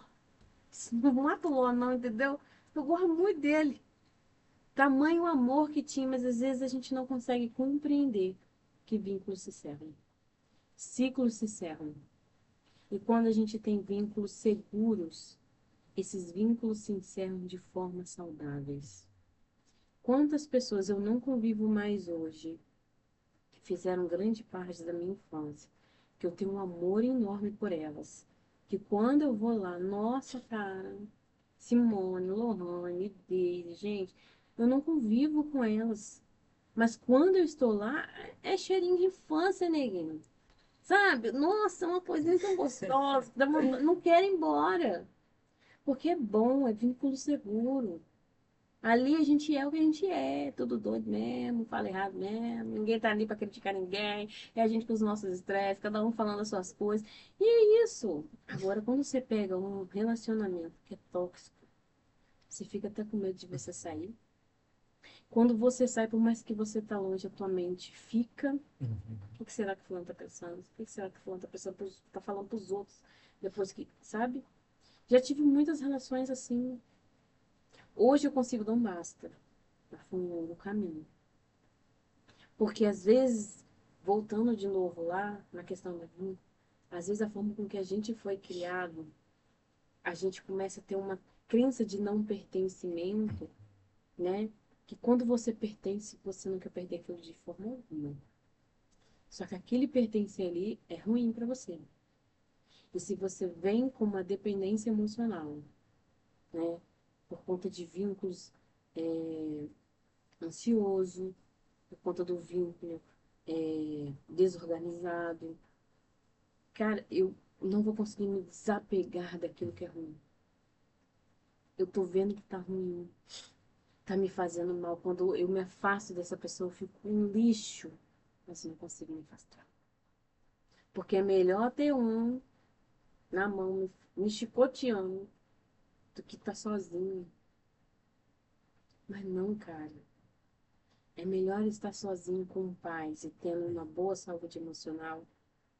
Não mata o Ló, não, entendeu? Eu gosto muito dele. Tamanho amor que tinha, mas às vezes a gente não consegue compreender que vínculos se cerram. Ciclos se cerram. E quando a gente tem vínculos seguros, esses vínculos se encerram de formas saudáveis. Quantas pessoas eu não convivo mais hoje que fizeram grande parte da minha infância, que eu tenho um amor enorme por elas, que quando eu vou lá, nossa, cara, Simone, Lohane, Deise, gente, eu não convivo com elas. Mas quando eu estou lá, é cheirinho de infância, neguinho. Sabe? Nossa, é uma coisa tão gostosa. Não quero ir embora. Porque é bom, é vínculo seguro. Ali a gente é o que a gente é, tudo doido mesmo, fala errado mesmo, ninguém tá ali pra criticar ninguém, é a gente com os nossos estresses, cada um falando as suas coisas. E é isso. Agora, quando você pega um relacionamento que é tóxico, você fica até com medo de você sair. Quando você sai, por mais que você tá longe, a tua mente fica. O que será que fulano tá pensando? O que será que fulano tá pensando, tá falando pros outros? Depois que, sabe? Já tive muitas relações assim. Hoje eu consigo dar um basta. Mas foi um longo caminho. Porque às vezes, voltando de novo lá na questão da vida, às vezes a forma com que a gente foi criado, a gente começa a ter uma crença de não pertencimento, né? Que quando você pertence, você não quer perder aquilo de forma alguma. Só que aquele pertencer ali é ruim para você. E se você vem com uma dependência emocional, né? Por conta de vínculos ansioso, por conta do vínculo desorganizado, cara, eu não vou conseguir me desapegar daquilo que é ruim. Eu tô vendo que tá ruim, tá me fazendo mal. Quando eu me afasto dessa pessoa, eu fico um lixo, mas eu não consigo me afastar. Porque é melhor ter um na mão me chicoteando do que tá sozinho. Mas não, cara. É melhor estar sozinho com paz e tendo uma boa saúde emocional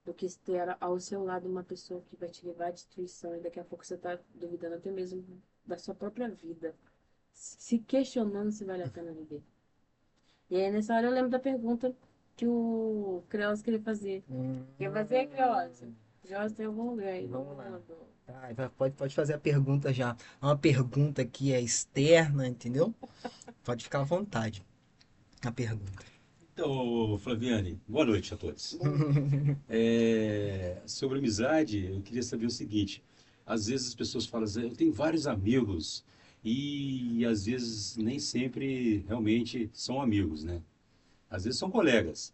do que ter ao seu lado uma pessoa que vai te levar à destruição e daqui a pouco você está duvidando até mesmo da sua própria vida, se questionando se vale a pena viver. E aí nessa hora eu lembro da pergunta que o Creosa queria fazer. Quer fazer, Creosa? Creosa tem algum lugar aí. Vamos lá. Tá, pode fazer a pergunta já. É uma pergunta que é externa, entendeu? Pode ficar à vontade. A pergunta. Então, Flaviane, boa noite a todos. Sobre amizade, eu queria saber o seguinte: às vezes as pessoas falam assim, eu tenho vários amigos, e às vezes nem sempre realmente são amigos, né? Às vezes são colegas.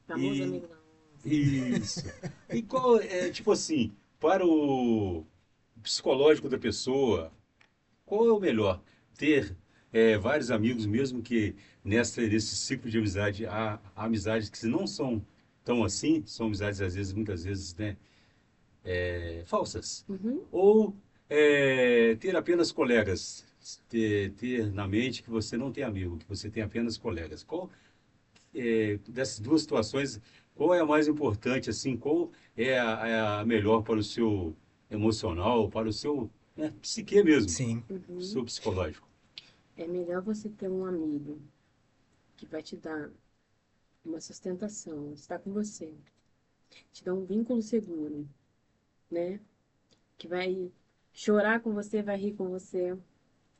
Famoso E amigo não. isso. E qual é, tipo assim, para o psicológico da pessoa, qual é o melhor? Ter vários amigos, mesmo que nesse ciclo de amizade há amizades que não são tão assim, são amizades às vezes, muitas vezes, né, falsas. Uhum. Ou ter apenas colegas, ter na mente que você não tem amigo, que você tem apenas colegas. Qual dessas duas situações, qual é a mais importante, assim, qual é a melhor para o seu emocional, para o seu, né, psique mesmo, Sim. o seu psicológico? É melhor você ter um amigo que vai te dar uma sustentação, estar com você, te dar um vínculo seguro, né? Que vai chorar com você, vai rir com você,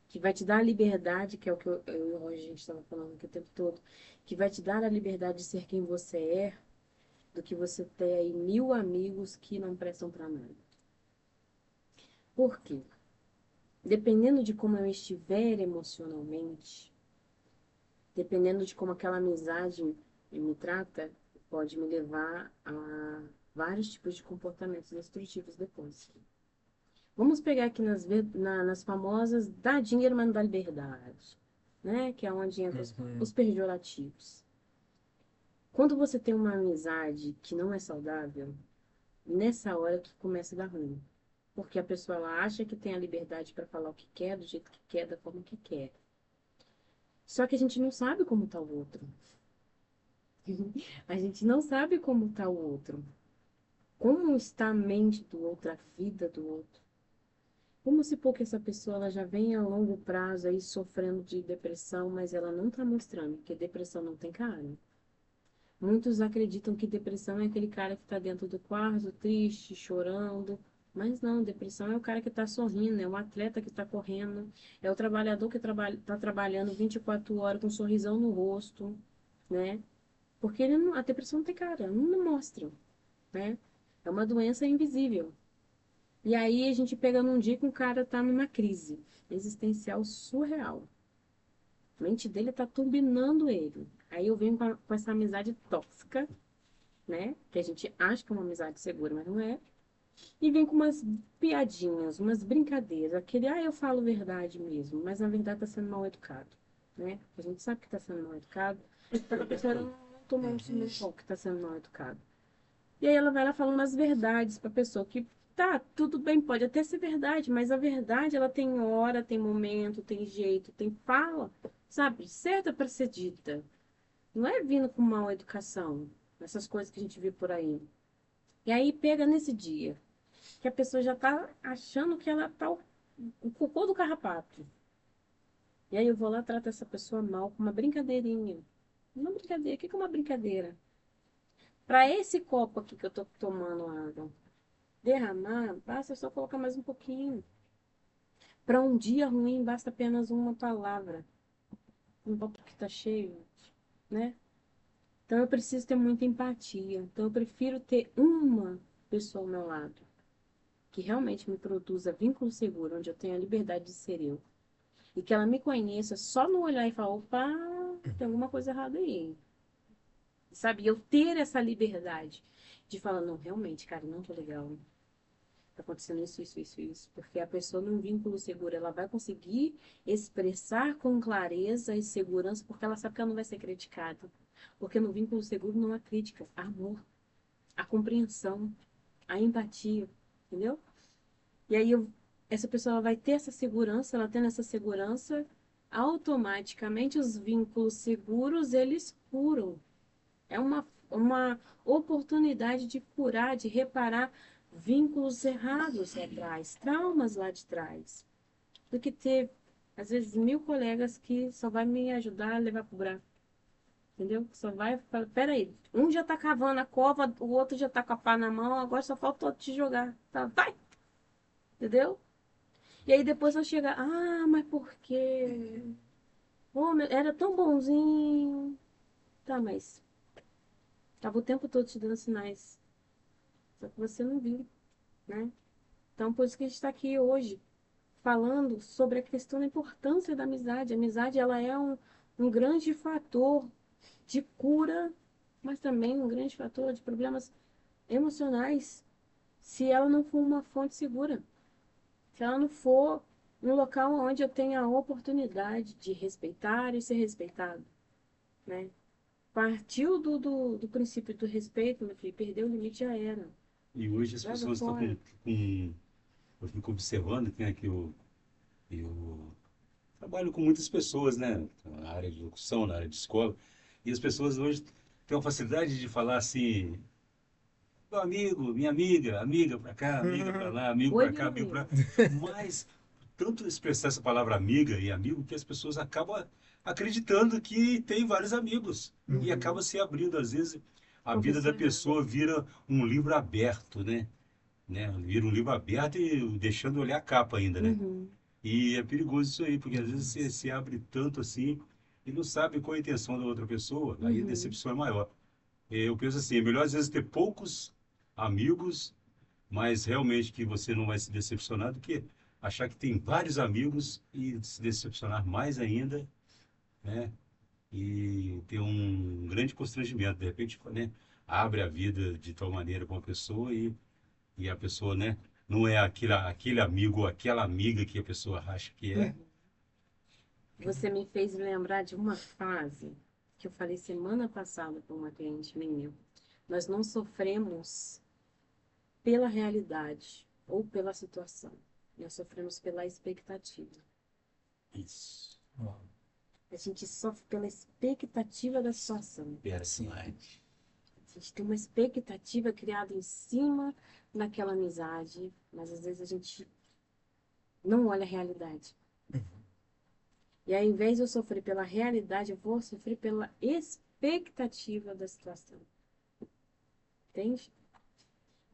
que vai te dar a liberdade, que é o que eu e o Roger, a gente estava falando aqui o tempo todo, que vai te dar a liberdade de ser quem você é, do que você ter aí 1000 amigos que não prestam para nada. Por quê? Dependendo de como eu estiver emocionalmente, dependendo de como aquela amizade me trata, pode me levar a vários tipos de comportamentos destrutivos depois. Vamos pegar aqui nas famosas dá dinheiro, mas não dá liberdade, né? Que é onde entram os pejorativos. Quando você tem uma amizade que não é saudável, nessa hora que começa a dar ruim. Porque a pessoa ela acha que tem a liberdade para falar o que quer, do jeito que quer, da forma que quer. Só que a gente não sabe como está o outro. A gente não sabe como está o outro. Como está a mente do outro, a vida do outro. Vamos supor que essa pessoa ela já vem a longo prazo aí sofrendo de depressão, mas ela não está mostrando, porque depressão não tem cara. Muitos acreditam que depressão é aquele cara que está dentro do quarto, triste, chorando. Mas não, depressão é o cara que está sorrindo, é o atleta que está correndo, é o trabalhador que está trabalhando 24 horas com um sorrisão no rosto, né? Porque a depressão não tem cara, não mostra, né? É uma doença invisível. E aí a gente pega num dia que um cara tá numa crise existencial surreal. A mente dele tá turbinando ele. Aí eu venho com essa amizade tóxica, né? Que a gente acha que é uma amizade segura, mas não é. E vem com umas piadinhas, umas brincadeiras. Aquele, eu falo verdade mesmo, mas na verdade tá sendo mal educado, né? A gente sabe que tá sendo mal educado. A pessoa não tomou um sumo que tá sendo mal educado. E aí ela vai lá falando umas verdades pra pessoa que tá, tudo bem, pode até ser verdade, mas a verdade ela tem hora, tem momento, tem jeito, tem fala, sabe? Certa pra ser dita. Não é vindo com mal educação, essas coisas que a gente vê por aí. E aí pega nesse dia que a pessoa já tá achando que ela tá o cocô do carrapato. E aí eu vou lá tratar essa pessoa mal com uma brincadeirinha. Uma brincadeira, o que é uma brincadeira? Para esse copo aqui que eu tô tomando água derramar, basta só colocar mais um pouquinho. Para um dia ruim, basta apenas uma palavra. Um copo que tá cheio, né? Então eu preciso ter muita empatia. Então eu prefiro ter uma pessoa ao meu lado que realmente me produza vínculo seguro, onde eu tenho a liberdade de ser eu. E que ela me conheça só no olhar e falar, opa, tem alguma coisa errada aí. Sabe? E eu ter essa liberdade de falar, não, realmente, cara, não tô legal. Tá acontecendo isso, isso, isso, isso. Porque a pessoa num vínculo seguro, ela vai conseguir expressar com clareza e segurança, porque ela sabe que ela não vai ser criticada. Porque no vínculo seguro não há crítica, há amor, há compreensão, há empatia, entendeu? E aí essa pessoa ela vai ter essa segurança, ela tendo essa segurança, automaticamente os vínculos seguros, eles curam. É uma oportunidade de curar, de reparar vínculos errados lá atrás, traumas lá de trás. Do que ter, às vezes, 1000 colegas que só vai me ajudar a levar pro buraco. Entendeu? Só vai falar, peraí, um já tá cavando a cova, o outro já tá com a pá na mão, agora só falta o outro te jogar. Tá, vai! Entendeu? E aí depois vai chegar, mas por quê? Oh, era tão bonzinho. Tá, mas tava o tempo todo te dando sinais. Só que você não viu, né? Então, por isso que a gente está aqui hoje, falando sobre a questão da importância da amizade. A amizade, ela é um grande fator de cura, mas também um grande fator de problemas emocionais, se ela não for uma fonte segura. Se ela não for um local onde eu tenha a oportunidade de respeitar e ser respeitado, né? Partiu do princípio do respeito, meu filho, perdeu o limite, já era. E hoje as Joga pessoas estão fora. eu fico observando, tem aqui eu trabalho com muitas pessoas, né? Na área de locução, na área de escola, e as pessoas hoje têm uma facilidade de falar assim, meu amigo, minha amiga, amiga pra cá, amiga pra lá, amigo Oi, pra meu cá, amigo amigo. pra... Mas tanto expressar essa palavra amiga e amigo que as pessoas acabam acreditando que tem vários amigos e acaba Uhum. se abrindo. Às vezes a Com a vida da pessoa errada. pessoa vira um livro aberto, né? Vira um livro aberto e deixando olhar a capa ainda, né? Uhum. E é perigoso isso aí, porque às vezes você se abre tanto assim e não sabe qual a intenção da outra pessoa, aí a Uhum. decepção é maior. Eu penso assim, é melhor às vezes ter poucos amigos, mas realmente que você não vai se decepcionar do que achar que tem vários amigos e se decepcionar mais ainda, né? E ter um grande constrangimento. De repente, né? Abre a vida de tal maneira com a pessoa e a pessoa, né? Não é aquele amigo ou aquela amiga que a pessoa acha que é. Uhum. Você me fez lembrar de uma frase que eu falei semana passada com uma cliente minha. Nós não sofremos pela realidade ou pela situação. Nós sofremos pela expectativa. Isso. A gente sofre pela expectativa da situação. Verdade. A gente tem uma expectativa criada em cima daquela amizade, mas às vezes a gente não olha a realidade. E aí, ao invés de eu sofrer pela realidade, eu vou sofrer pela expectativa da situação. Entende?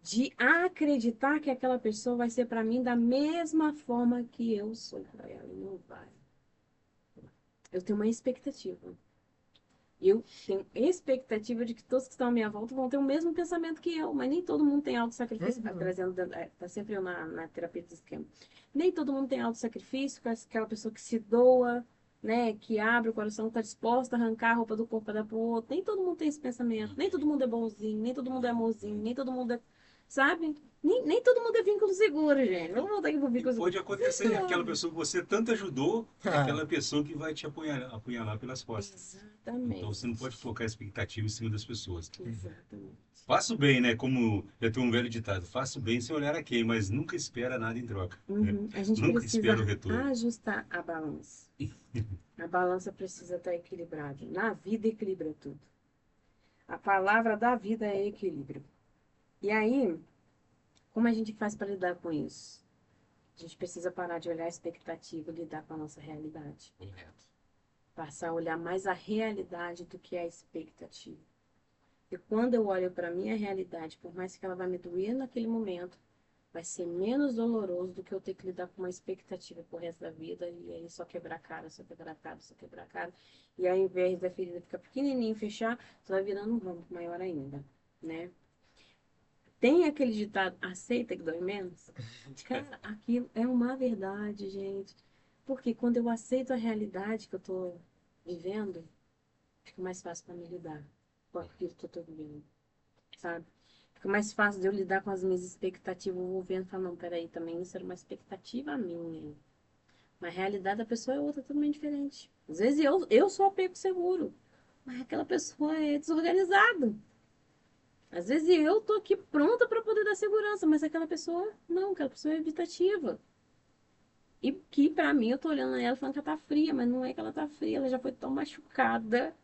De acreditar que aquela pessoa vai ser para mim da mesma forma que eu sou para ela. E não vai. Eu tenho uma expectativa. Eu tenho expectativa de que todos que estão à minha volta vão ter o mesmo pensamento que eu, mas nem todo mundo tem auto-sacrifício. Tá sempre eu na terapia do esquema. Nem todo mundo tem auto-sacrifício, aquela pessoa que se doa, né, que abre o coração, está disposto a arrancar a roupa do corpo para dar pro outro. Nem todo mundo tem esse pensamento. Nem todo mundo é bonzinho, nem todo mundo é amorzinho, nem todo mundo é, sabe? Nem todo mundo é vínculo seguro, gente. Vamos voltar aqui pro E vínculo pode seguro. acontecer, aquela pessoa que você tanto ajudou, é Ah, aquela pessoa que vai te apunhalar pelas costas. Então você não Exatamente. pode colocar expectativa em cima das pessoas. Exatamente. Faça o bem, né? Como já tem um velho ditado, faça o bem sem olhar a quem, mas nunca espera nada em troca, né? Uhum. A gente Nunca precisa espera o retorno. ajustar a balança. A balança precisa estar equilibrada. Na vida, equilibra tudo. A palavra da vida é equilíbrio. E aí, como a gente faz para lidar com isso? A gente precisa parar de olhar a expectativa e lidar com a nossa realidade. Passar a olhar mais a realidade do que a expectativa. E quando eu olho para a minha realidade, por mais que ela vá me doer naquele momento, vai ser menos doloroso do que eu ter que lidar com uma expectativa pro resto da vida e aí só quebrar a cara, só quebrar a cara, só quebrar a cara. E ao invés da ferida ficar pequenininha e fechar, você vai virando um rombo maior ainda, né? Tem aquele ditado, aceita que dói menos? Cara, aquilo é uma verdade, gente. Porque quando eu aceito a realidade que eu tô vivendo, fica mais fácil para me lidar com aquilo que eu tô vivendo, sabe? Fica mais fácil de eu lidar com as minhas expectativas. Eu vou vendo e falo, não, peraí, também isso era uma expectativa minha. Mas a realidade da pessoa é outra, totalmente diferente. Às vezes eu sou apego seguro, mas aquela pessoa é desorganizada. Às vezes eu tô aqui pronta para poder dar segurança, mas aquela pessoa, não, aquela pessoa é evitativa. E que pra mim, eu tô olhando ela falando que ela tá fria, mas não é que ela tá fria, ela já foi tão machucada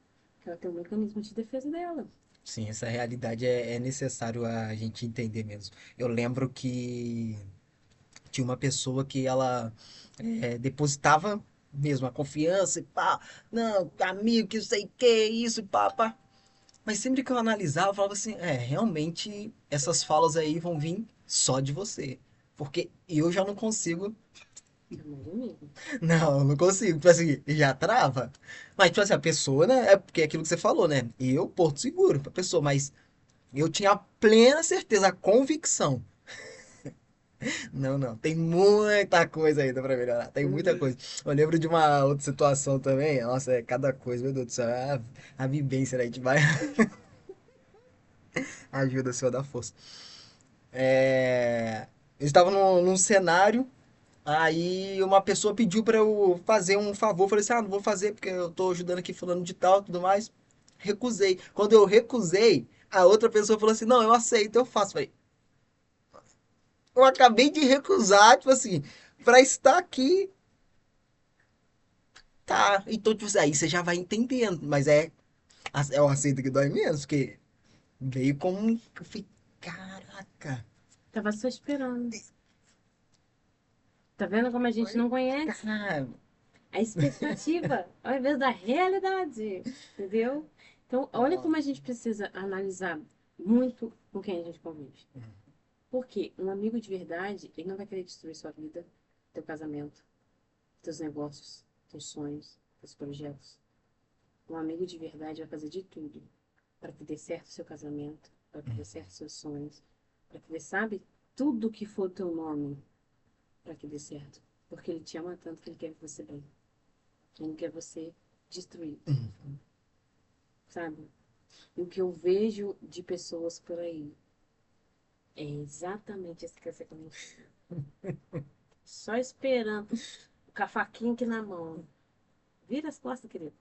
que ela tem um mecanismo de defesa dela. sim, essa realidade é necessário a gente entender mesmo. Eu lembro que tinha uma pessoa que ela depositava mesmo a confiança e pá, não, amigo, que sei que, isso, pá, pá. Mas sempre que eu analisava, eu falava assim, realmente essas falas aí vão vir só de você. Porque eu já não consigo. É mais amigo. Não, eu não consigo. Tipo assim, já trava. Mas, tipo assim, a pessoa, né? É porque é aquilo que você falou, né? Eu, Porto Seguro pra pessoa, mas eu tinha a plena certeza, a convicção. Não, não, tem muita coisa ainda pra melhorar. Tem muita Uhum. coisa. Eu lembro de uma outra situação também. Nossa, é cada coisa, meu Deus do céu. A vivência, né? A gente vai. Ajuda, Senhor, dá força. Eu estava num cenário. Aí uma pessoa pediu pra eu fazer um favor. Eu falei assim: ah, não vou fazer porque eu tô ajudando aqui fulano de tal e tudo mais. Recusei. Quando eu recusei, a outra pessoa falou assim: não, eu aceito, eu faço. Eu falei, eu acabei de recusar, tipo assim, pra estar aqui, tá. Então, tipo assim, aí você já vai entendendo. Mas é o aceito que dói menos, porque veio como um. Eu falei, caraca. Tava só esperando. Tá vendo como a gente não conhece? Cara. A expectativa ao invés da realidade, entendeu? Então, olha como a gente precisa analisar muito com quem a gente convive. Porque um amigo de verdade, ele não vai querer destruir sua vida, teu casamento, teus negócios, teus sonhos, teus projetos. Um amigo de verdade vai fazer de tudo para que dê certo o seu casamento, para que dê certo os seus sonhos, para que dê, sabe, tudo que for teu nome, para que dê certo. Porque ele te ama tanto que ele quer você bem. Ele não quer você destruído, sabe? E o que eu vejo de pessoas por aí é exatamente esse que você comentou. Só esperando com a faquinha aqui na mão. Vira as costas, querido.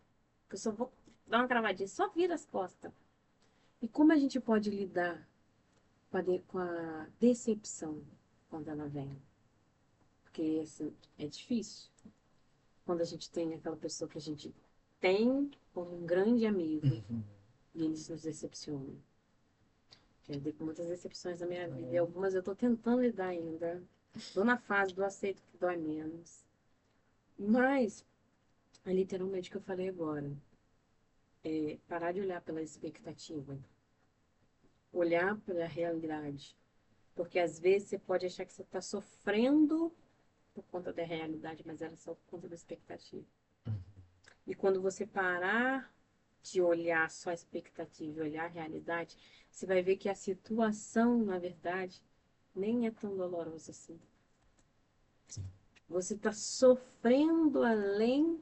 Que eu só vou dar uma cravadinha. Só vira as costas. E como a gente pode lidar com a decepção quando ela vem? Porque, assim, é difícil. Quando a gente tem aquela pessoa que a gente tem como um grande amigo e eles nos decepcionam. Já lidei com muitas decepções na minha vida e algumas eu tô tentando lidar ainda. Tô na fase do aceito que dói menos. Mas, é literalmente o que eu falei agora. É parar de olhar pela expectativa. Olhar pela realidade. Porque às vezes você pode achar que você está sofrendo por conta da realidade, mas era só por conta da expectativa. E quando você parar de olhar só a expectativa e olhar a realidade, você vai ver que a situação, na verdade, nem é tão dolorosa assim. Você está sofrendo além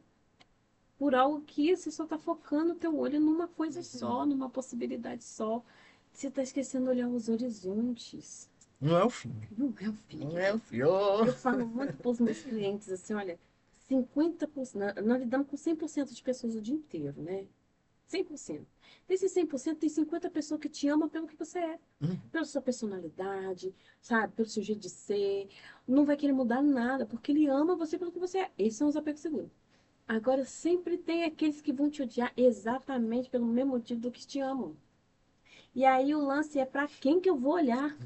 por algo que você só está focando o teu olho numa coisa só, numa possibilidade só. Você está esquecendo de olhar os horizontes. Não é o fim. Não é o fim. Não é o fim. Eu falo muito para os meus clientes assim, olha, 50%, nós lidamos com 100% de pessoas o dia inteiro, né? 100%. Desses 100%, tem 50 pessoas que te amam pelo que você é. Pela sua personalidade, sabe? Pelo seu jeito de ser. Não vai querer mudar nada, porque ele ama você pelo que você é. Esses são os apegos seguros. Agora, sempre tem aqueles que vão te odiar exatamente pelo mesmo motivo do que te amam. E aí o lance é para quem que eu vou olhar?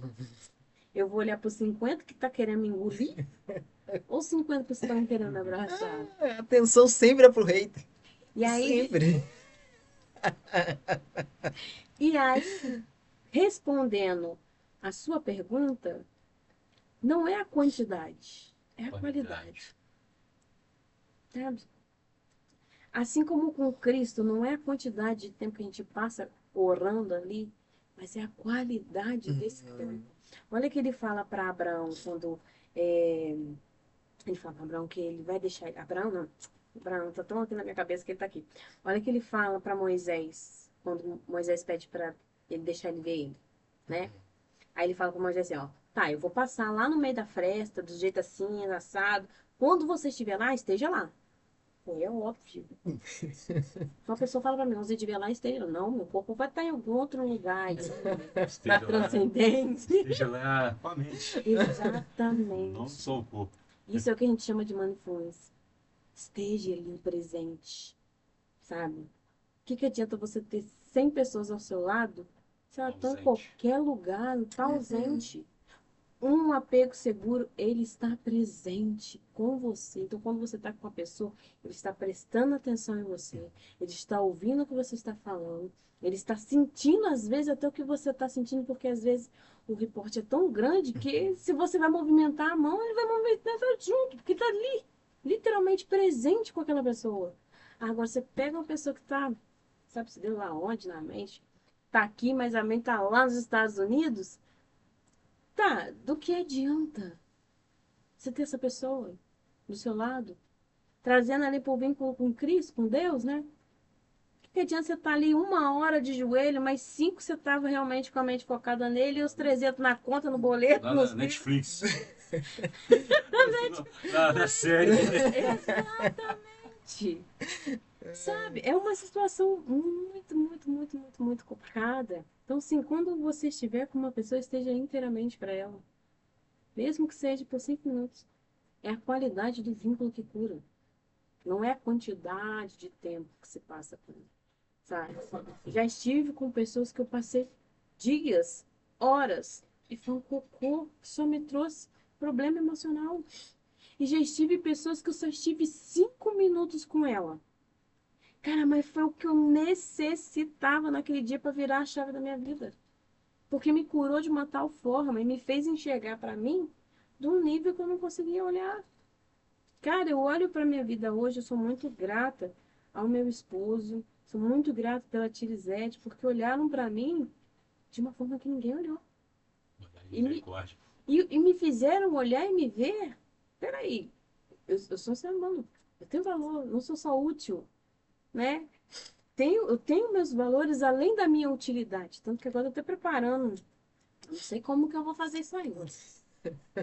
Eu vou olhar para os 50 que tá querendo me engolir? Ou 50 que estão querendo me abraçar? A atenção sempre é pro hater. E aí, Sempre. e aí, respondendo a sua pergunta, não é a quantidade, é a qualidade. Sabe? Assim como com Cristo, não é a quantidade de tempo que a gente passa orando ali, mas é a qualidade desse tempo. Olha que ele fala para Abraão quando ele fala para Abraão que ele vai deixar. Abraão não. Abraão tá tão aqui na minha cabeça que ele tá aqui. Olha que ele fala para Moisés, quando Moisés pede para ele deixar ele ver ele, né? Aí ele fala para Moisés assim, ó, tá, eu vou passar lá no meio da fresta, do jeito assim, assado. Quando você estiver lá, esteja lá. Pô, é óbvio. Uma pessoa fala pra mim, você estiver lá, esteja. Não, meu corpo vai estar em algum outro lugar, Esteja lá, transcendente. esteja lá com a mente. Exatamente. Não só o corpo. Isso é o que a gente chama de mindfulness. Esteja ali presente, sabe? O que adianta você ter 100 pessoas ao seu lado se ela está em Ausente. qualquer lugar, está ausente? Um apego seguro, ele está presente com você. Então, quando você está com a pessoa, ele está prestando atenção em você, ele está ouvindo o que você está falando, ele está sentindo, às vezes, até o que você está sentindo, porque às vezes o reporte é tão grande que se você vai movimentar a mão, ele vai movimentar junto, porque está ali, literalmente presente com aquela pessoa. Agora, você pega uma pessoa que está, sabe se deu lá onde na mente, está aqui, mas a mente está lá nos Estados Unidos. Tá, do que adianta você ter essa pessoa do seu lado, trazendo ali por vínculo com Cristo, com Deus, né? O que adianta você estar ali 1 hora de joelho, mas 5 você estava realmente com a mente focada nele e os 300 na conta, no boleto, Lá nos na Netflix. Na série. Exatamente. Sabe? É uma situação muito, muito, muito, muito, muito complicada. Então, assim, quando você estiver com uma pessoa, esteja inteiramente para ela. Mesmo que seja por 5 minutos. É a qualidade do vínculo que cura. Não é a quantidade de tempo que se passa com ele, sabe? Já estive com pessoas que eu passei dias, horas, e foi um cocô que só me trouxe problema emocional. E já estive pessoas que eu só estive 5 minutos com ela. Cara, mas foi o que eu necessitava naquele dia para virar a chave da minha vida. Porque me curou de uma tal forma e me fez enxergar para mim de um nível que eu não conseguia olhar. Cara, eu olho para minha vida hoje, eu sou muito grata ao meu esposo, sou muito grata pela Tirizete, porque olharam para mim de uma forma que ninguém olhou. E me, Misericórdia. e me fizeram olhar e me ver. Peraí, eu sou um ser humano, eu tenho valor, não sou só útil, né? Eu tenho meus valores além da minha utilidade. Tanto que agora eu estou preparando. Eu não sei como que eu vou fazer isso ainda. Mas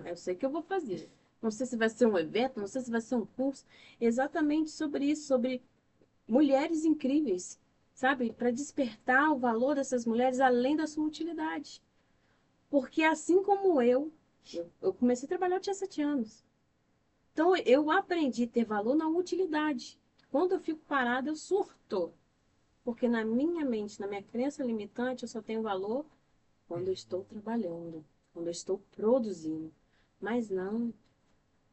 eu sei que eu vou fazer. Não sei se vai ser um evento, não sei se vai ser um curso. Exatamente sobre isso, sobre mulheres incríveis, sabe? Para despertar o valor dessas mulheres além da sua utilidade. Porque assim como eu comecei a trabalhar, eu tinha 7 anos. Então eu aprendi a ter valor na utilidade. Quando eu fico parada, eu surto. Porque na minha mente, na minha crença limitante, eu só tenho valor quando eu estou trabalhando, quando eu estou produzindo. Mas não,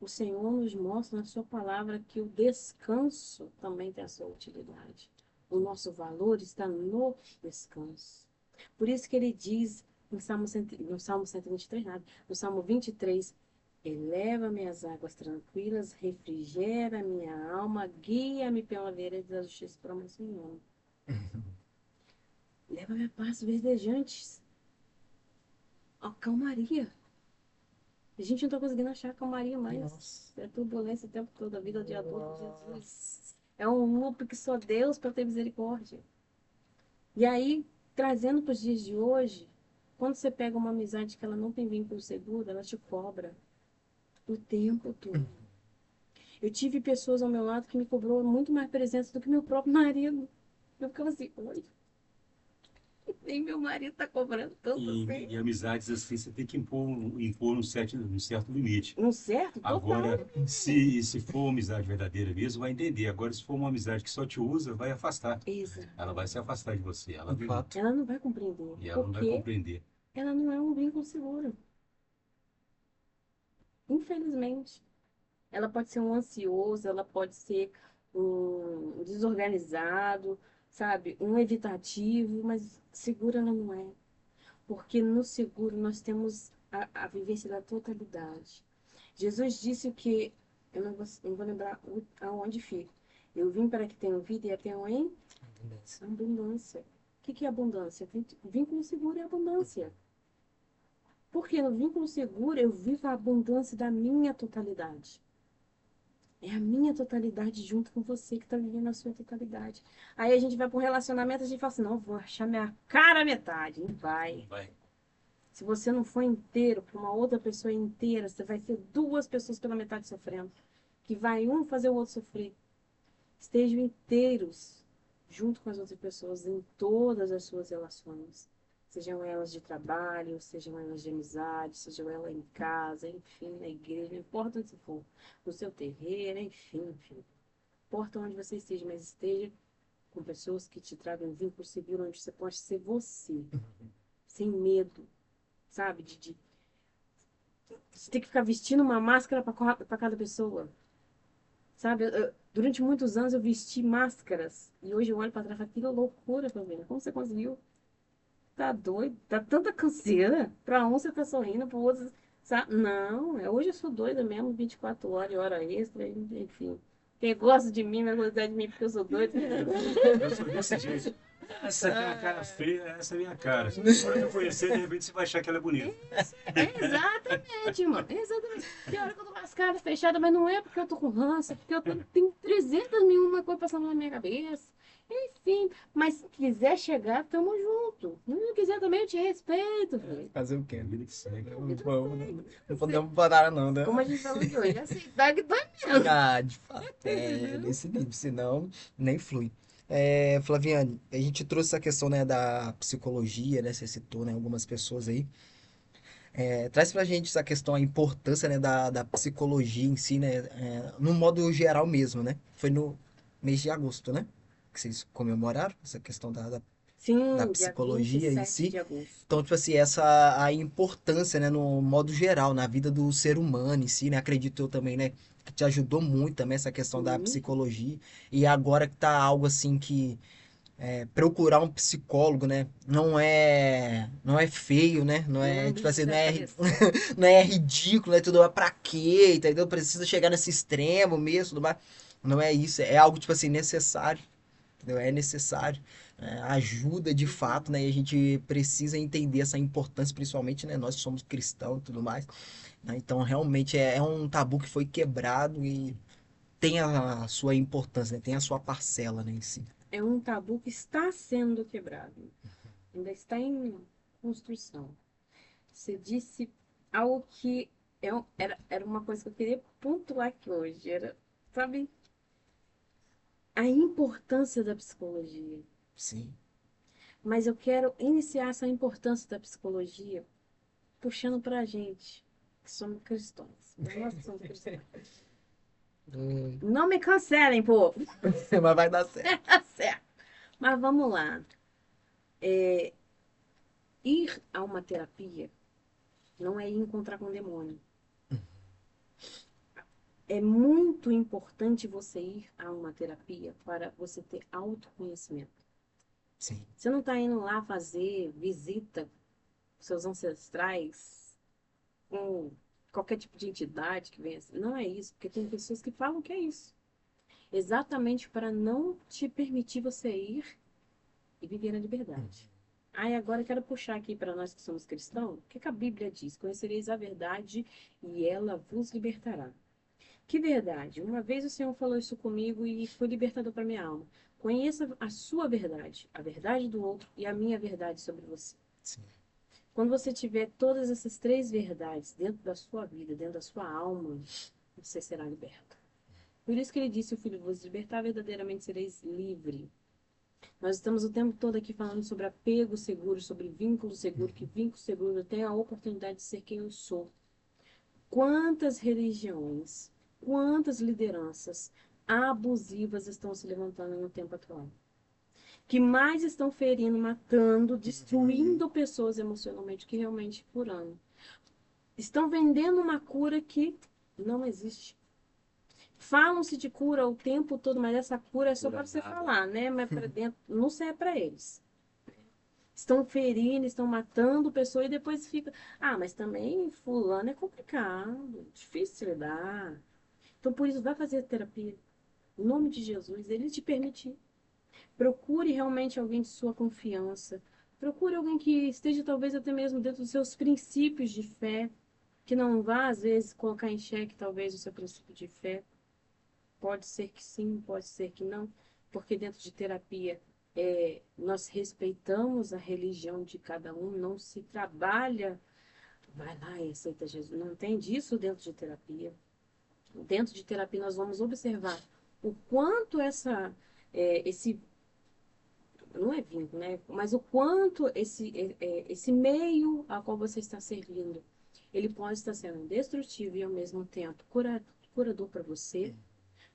o Senhor nos mostra na sua palavra que o descanso também tem a sua utilidade. O nosso valor está no descanso. Por isso que ele diz no Salmo 123, nada, no Salmo 23, eleva-me às águas tranquilas, refrigera minha alma, guia-me pela vereda da justiça para o Senhor. Leva-me a passos verdejantes. Ó, calmaria. A gente não tá conseguindo achar calmaria mais. Nossa. É turbulência o tempo todo, a vida de adulto, Jesus. É um loop que só Deus para ter misericórdia. E aí, trazendo para os dias de hoje, quando você pega uma amizade que ela não tem vínculo seguro, ela te cobra o tempo todo. Eu tive pessoas ao meu lado que me cobrou muito mais presença do que meu próprio marido. Eu ficava assim, oi, nem meu marido tá cobrando tanto assim. E amizades assim, você tem que impor um certo limite. Um certo? Total. Agora, se for uma amizade verdadeira mesmo, vai entender. Agora, se for uma amizade que só te usa, vai afastar. Exato. Ela vai se afastar de você. De fato. Ela não vai compreender. E ela não vai Porque compreender. ela não é um vínculo seguro. Infelizmente. Ela pode ser um ansioso, ela pode ser um desorganizado, sabe? Um evitativo, mas segura ela não é. Porque no seguro nós temos a vivência da totalidade. Jesus disse que, eu não vou lembrar aonde fica. Eu vim para que tenham vida e a tenham em abundância. O que é abundância? Vínculo seguro é abundância. Porque no vínculo seguro eu vivo a abundância da minha totalidade. É a minha totalidade junto com você que está vivendo a sua totalidade. Aí a gente vai para um relacionamento, a gente fala assim, não, vou achar minha cara à metade. Não vai. Vai. Se você não for inteiro para uma outra pessoa inteira, você vai ser duas pessoas pela metade sofrendo. Que vai um fazer o outro sofrer. Estejam inteiros junto com as outras pessoas em todas as suas relações. Sejam elas de trabalho, sejam elas de amizade, sejam elas em casa, enfim, na igreja, não importa onde você for, no seu terreiro, enfim. Não importa onde você esteja, mas esteja com pessoas que te tragam um vínculo seguro, onde você pode ser você, sem medo, sabe? De você ter que ficar vestindo uma máscara para cada pessoa. Sabe, durante muitos anos eu vesti máscaras. E hoje eu olho pra trás e falo, que loucura, Flavinha. Como você conseguiu? Tá doido? Tá tanta canseira. Pra um você tá sorrindo, pro outro. Sabe? Não, hoje eu sou doida mesmo, 24 horas e hora extra, enfim. Quem gosta de mim vai gostar de mim porque eu sou doida. Eu sou desse jeito. Essa tem a cara feia, essa é a minha cara. Se você for conhecer, de repente você vai achar que ela é bonita. Exatamente, mano. Exatamente. Tem hora que eu tô com as caras fechadas, mas não é porque eu tô com ranço, é porque eu tenho 300 mil uma coisa passando na minha cabeça. Enfim, mas se quiser chegar, tamo junto. Se não quiser também, eu te respeito, filho. Fazer o quê? Vida que segue. Não podemos parar, não, né? Como a gente falou de hoje, aceitar que dói mesmo. Ah, de fato, é nesse nível, senão nem flui. É, Flaviane, a gente trouxe essa questão, né, da psicologia, né, você citou, né, algumas pessoas aí. É, traz pra gente essa questão, a importância, né, da psicologia em si, né, no modo geral mesmo, né? Foi no mês de agosto, né, que vocês comemoraram essa questão da Sim, dia psicologia em 27 si. de agosto. Então, tipo assim, a importância, né, no modo geral, na vida do ser humano em si, né? Acredito eu também, né, que te ajudou muito também essa questão da Sim. psicologia. E agora que tá algo assim que procurar um psicólogo, né, não é feio, né? Não Não é é, um tipo bicho assim, não da é, cabeça. não é ridículo, é tudo pra quê, entendeu? Precisa chegar nesse extremo mesmo, tudo mais. Não é isso, é algo, tipo assim, necessário. Entendeu? É necessário, ajuda de fato, né? E a gente precisa entender essa importância, principalmente, né? Nós que somos cristãos e tudo mais, né? Então, realmente é um tabu que foi quebrado e tem a sua importância, né? Tem a sua parcela, né, em si. É um tabu que está sendo quebrado. Ainda está em construção. Você disse algo que era uma coisa que eu queria pontuar aqui hoje. Era, sabe, a importância da psicologia. Sim. Mas eu quero iniciar essa importância da psicologia puxando pra gente, que somos cristãos. Nós que somos cristãos. Não me cancelem, pô. Mas vai dar certo. Tá certo. Mas vamos lá. Ir a uma terapia não é ir encontrar com o demônio. É muito importante você ir a uma terapia para você ter autoconhecimento. Sim. Você não está indo lá fazer visita com seus ancestrais, com qualquer tipo de entidade que venha. Não é isso, porque tem pessoas que falam que é isso. Exatamente para não te permitir você ir e viver na liberdade. Aí agora eu quero puxar aqui para nós que somos cristãos, o que a Bíblia diz? Conhecereis a verdade e ela vos libertará. Que verdade? Uma vez o Senhor falou isso comigo e foi libertador para minha alma. Conheça a sua verdade, a verdade do outro e a minha verdade sobre você. Sim. Quando você tiver todas essas três verdades dentro da sua vida, dentro da sua alma, você será liberto. Por isso que ele disse, o Filho vos libertar, verdadeiramente sereis livre. Nós estamos o tempo todo aqui falando sobre apego seguro, sobre vínculo seguro, que vínculo seguro eu tenho a oportunidade de ser quem eu sou. Quantas religiões, quantas lideranças abusivas estão se levantando no tempo atual? Que mais estão ferindo, matando, destruindo pessoas emocionalmente que realmente curando. Estão vendendo uma cura que não existe. Falam-se de cura o tempo todo, mas essa cura é só Cura para você nada. falar, né? Mas para dentro não serve para eles. Estão ferindo, estão matando pessoas e depois fica. Ah, mas também fulano é complicado, difícil lidar. Então por isso vai fazer terapia. Em nome de Jesus, ele te permitir. Procure realmente alguém de sua confiança. Procure alguém que esteja talvez até mesmo dentro dos seus princípios de fé, que não vá às vezes colocar em xeque talvez o seu princípio de fé. Pode ser que sim, pode ser que não, porque dentro de terapia nós respeitamos a religião de cada um, não se trabalha, vai lá e aceita Jesus. Não tem disso dentro de terapia. Dentro de terapia nós vamos observar o quanto esse não é vínculo, né? Mas o quanto esse meio a qual você está servindo, ele pode estar sendo destrutivo e ao mesmo tempo curador para você.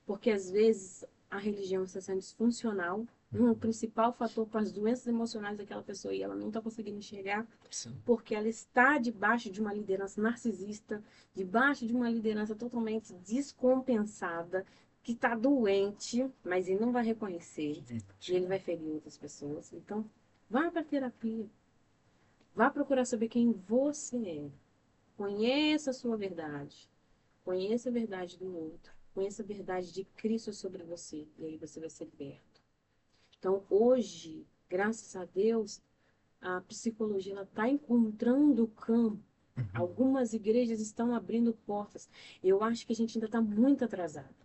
Porque às vezes a religião está sendo disfuncional, um principal fator para as doenças emocionais daquela pessoa e ela não está conseguindo enxergar, Sim. porque ela está debaixo de uma liderança narcisista, debaixo de uma liderança totalmente descompensada, que está doente, mas ele não vai reconhecer e ele vai ferir outras pessoas. Então, vá para a terapia, vá procurar saber quem você é, conheça a sua verdade. Conheça a verdade do outro. Conheça a verdade de Cristo sobre você. E aí você vai ser liberto. Então, hoje, graças a Deus, a psicologia está encontrando campo. Algumas igrejas estão abrindo portas. Eu acho que a gente ainda está muito atrasado.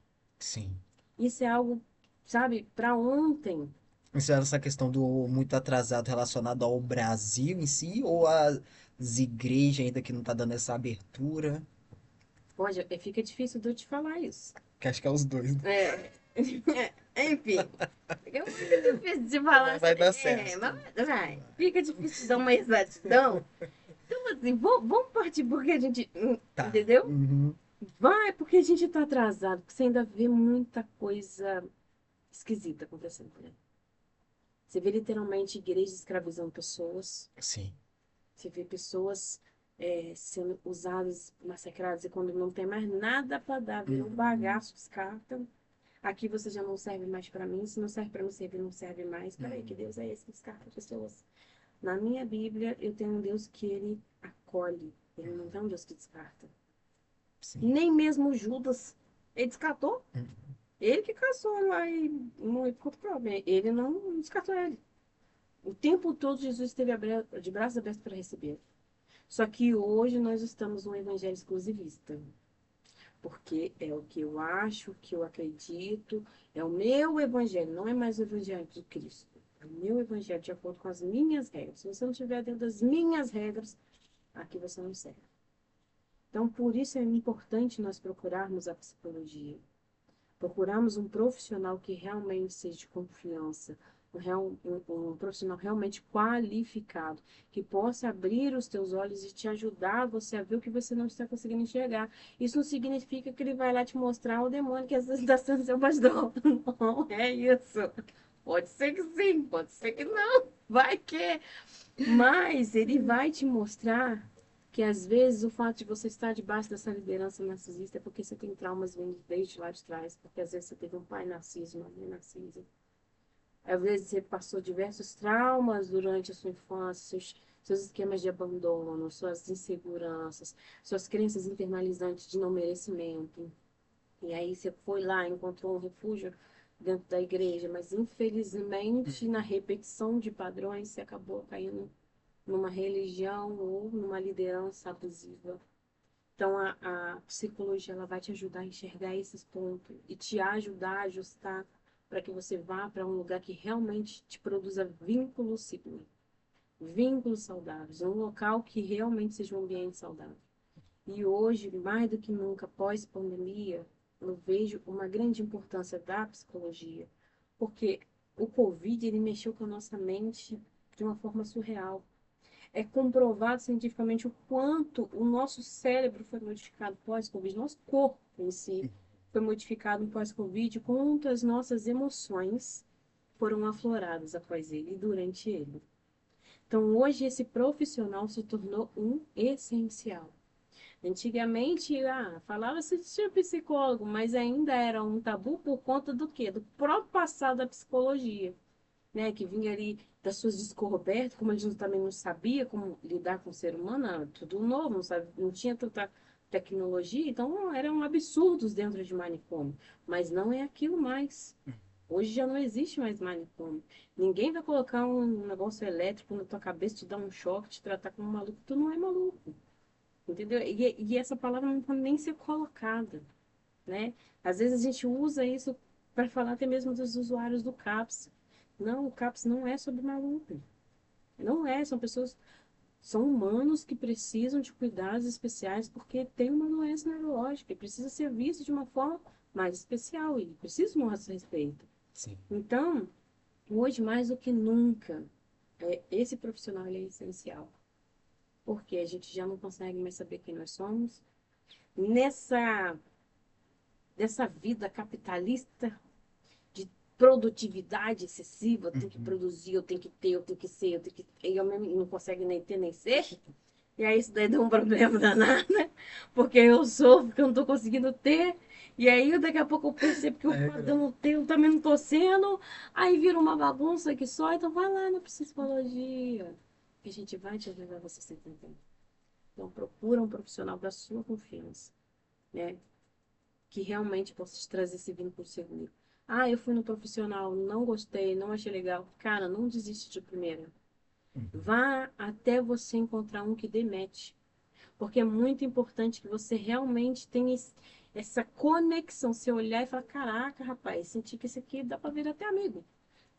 Sim. Isso é algo, sabe, para ontem. Isso é essa questão do muito atrasado relacionado ao Brasil em si ou às igrejas ainda que não tá dando essa abertura? Pode, fica difícil de eu te falar isso. Que acho que é os dois, né? Enfim, fica muito difícil de falar. Vai dar É, certo. mas vai. Fica difícil de dar uma exatidão. Então, assim, vamos partir porque a gente. Tá. Entendeu? Uhum. Vai, porque a gente tá atrasado, porque você ainda vê muita coisa esquisita acontecendo por aí. Você vê literalmente igrejas escravizando pessoas. Sim. Você vê pessoas sendo usadas, massacradas, e quando não tem mais nada para dar, vira um bagaço, descartam. Aqui você já não serve mais para mim, se não serve para mim servir, não serve mais. Peraí, que Deus é esse que descarta pessoas? Na minha Bíblia, eu tenho um Deus que ele acolhe, ele não é um Deus que descarta. Sim. Nem mesmo Judas, ele descartou. Uhum. Ele que caçou lá e não ficou problema. Ele não descartou ele. O tempo todo Jesus esteve de braços abertos para receber. Só que hoje nós estamos num evangelho exclusivista. Porque é o que eu acho, o que eu acredito, é o meu evangelho, não é mais o evangelho de Cristo. É o meu evangelho de acordo com as minhas regras. Se você não estiver dentro das minhas regras, aqui você não serve. Então, por isso é importante nós procurarmos a psicologia. Procurarmos um profissional que realmente seja de confiança, um profissional realmente qualificado, que possa abrir os teus olhos e te ajudar você a ver o que você não está conseguindo enxergar. Isso não significa que ele vai lá te mostrar o demônio que está sendo seu pastor. Não é isso. Pode ser que sim, pode ser que não. Vai que. Mas ele vai te mostrar que às vezes o fato de você estar debaixo dessa liderança narcisista é porque você tem traumas vindo desde lá de trás, porque às vezes você teve um pai narciso, uma mãe narcisa. Às vezes você passou diversos traumas durante a sua infância, seus esquemas de abandono, suas inseguranças, suas crenças internalizantes de não merecimento. E aí você foi lá, encontrou um refúgio dentro da igreja, mas infelizmente na repetição de padrões você acabou caindo numa religião ou numa liderança abusiva. Então, a psicologia ela vai te ajudar a enxergar esses pontos e te ajudar a ajustar para que você vá para um lugar que realmente te produza vínculos seguros, vínculos saudáveis, um local que realmente seja um ambiente saudável. E hoje, mais do que nunca, pós-pandemia, eu vejo uma grande importância da psicologia, porque o Covid ele mexeu com a nossa mente de uma forma surreal. É comprovado cientificamente o quanto o nosso cérebro foi modificado pós-Covid, nosso corpo em si foi modificado pós-Covid, quanto as nossas emoções foram afloradas após ele e durante ele. Então, hoje, esse profissional se tornou um essencial. Antigamente, falava-se de ser psicólogo, mas ainda era um tabu por conta do quê? Do próprio passado da psicologia, né? Que vinha ali das suas descobertas, como a gente também não sabia como lidar com o ser humano, era tudo novo, não, sabe, não tinha tanta tecnologia, então eram absurdos dentro de manicômio. Mas não é aquilo mais. Hoje já não existe mais manicômio. Ninguém vai colocar um negócio elétrico na tua cabeça, te dar um choque, te tratar como maluco. Tu não é maluco. Entendeu? E essa palavra não pode nem ser colocada, né? Às vezes a gente usa isso para falar até mesmo dos usuários do CAPS. Não, o CAPS não é sobre maluco. Não é, são pessoas, são humanos que precisam de cuidados especiais porque tem uma doença neurológica e precisa ser visto de uma forma mais especial e precisa de um respeito. Sim. Então, hoje mais do que nunca, esse profissional ele é essencial. Porque a gente já não consegue mais saber quem nós somos. Nessa vida capitalista de produtividade excessiva, eu tenho que produzir, eu tenho que ter, eu tenho que ser, eu tenho que... E eu mesmo não consegue nem ter, nem ser. E aí isso daí dá um problema danado, né? Porque eu sofro, porque eu não estou conseguindo ter. E aí daqui a pouco eu percebo que o fato de eu não ter, eu também não estou sendo. Aí vira uma bagunça aqui só. Então vai lá na psicologia. Que a gente vai te ajudar você se entender. Então procura um profissional da sua confiança, né? Que realmente possa te trazer esse vínculo seguro. Eu fui no profissional, não gostei, não achei legal. Cara, não desiste de primeira. Vá até você encontrar um que dê match. Porque é muito importante que você realmente tenha essa conexão. Você olhar e falar, caraca, rapaz, senti que esse aqui dá para virar até amigo.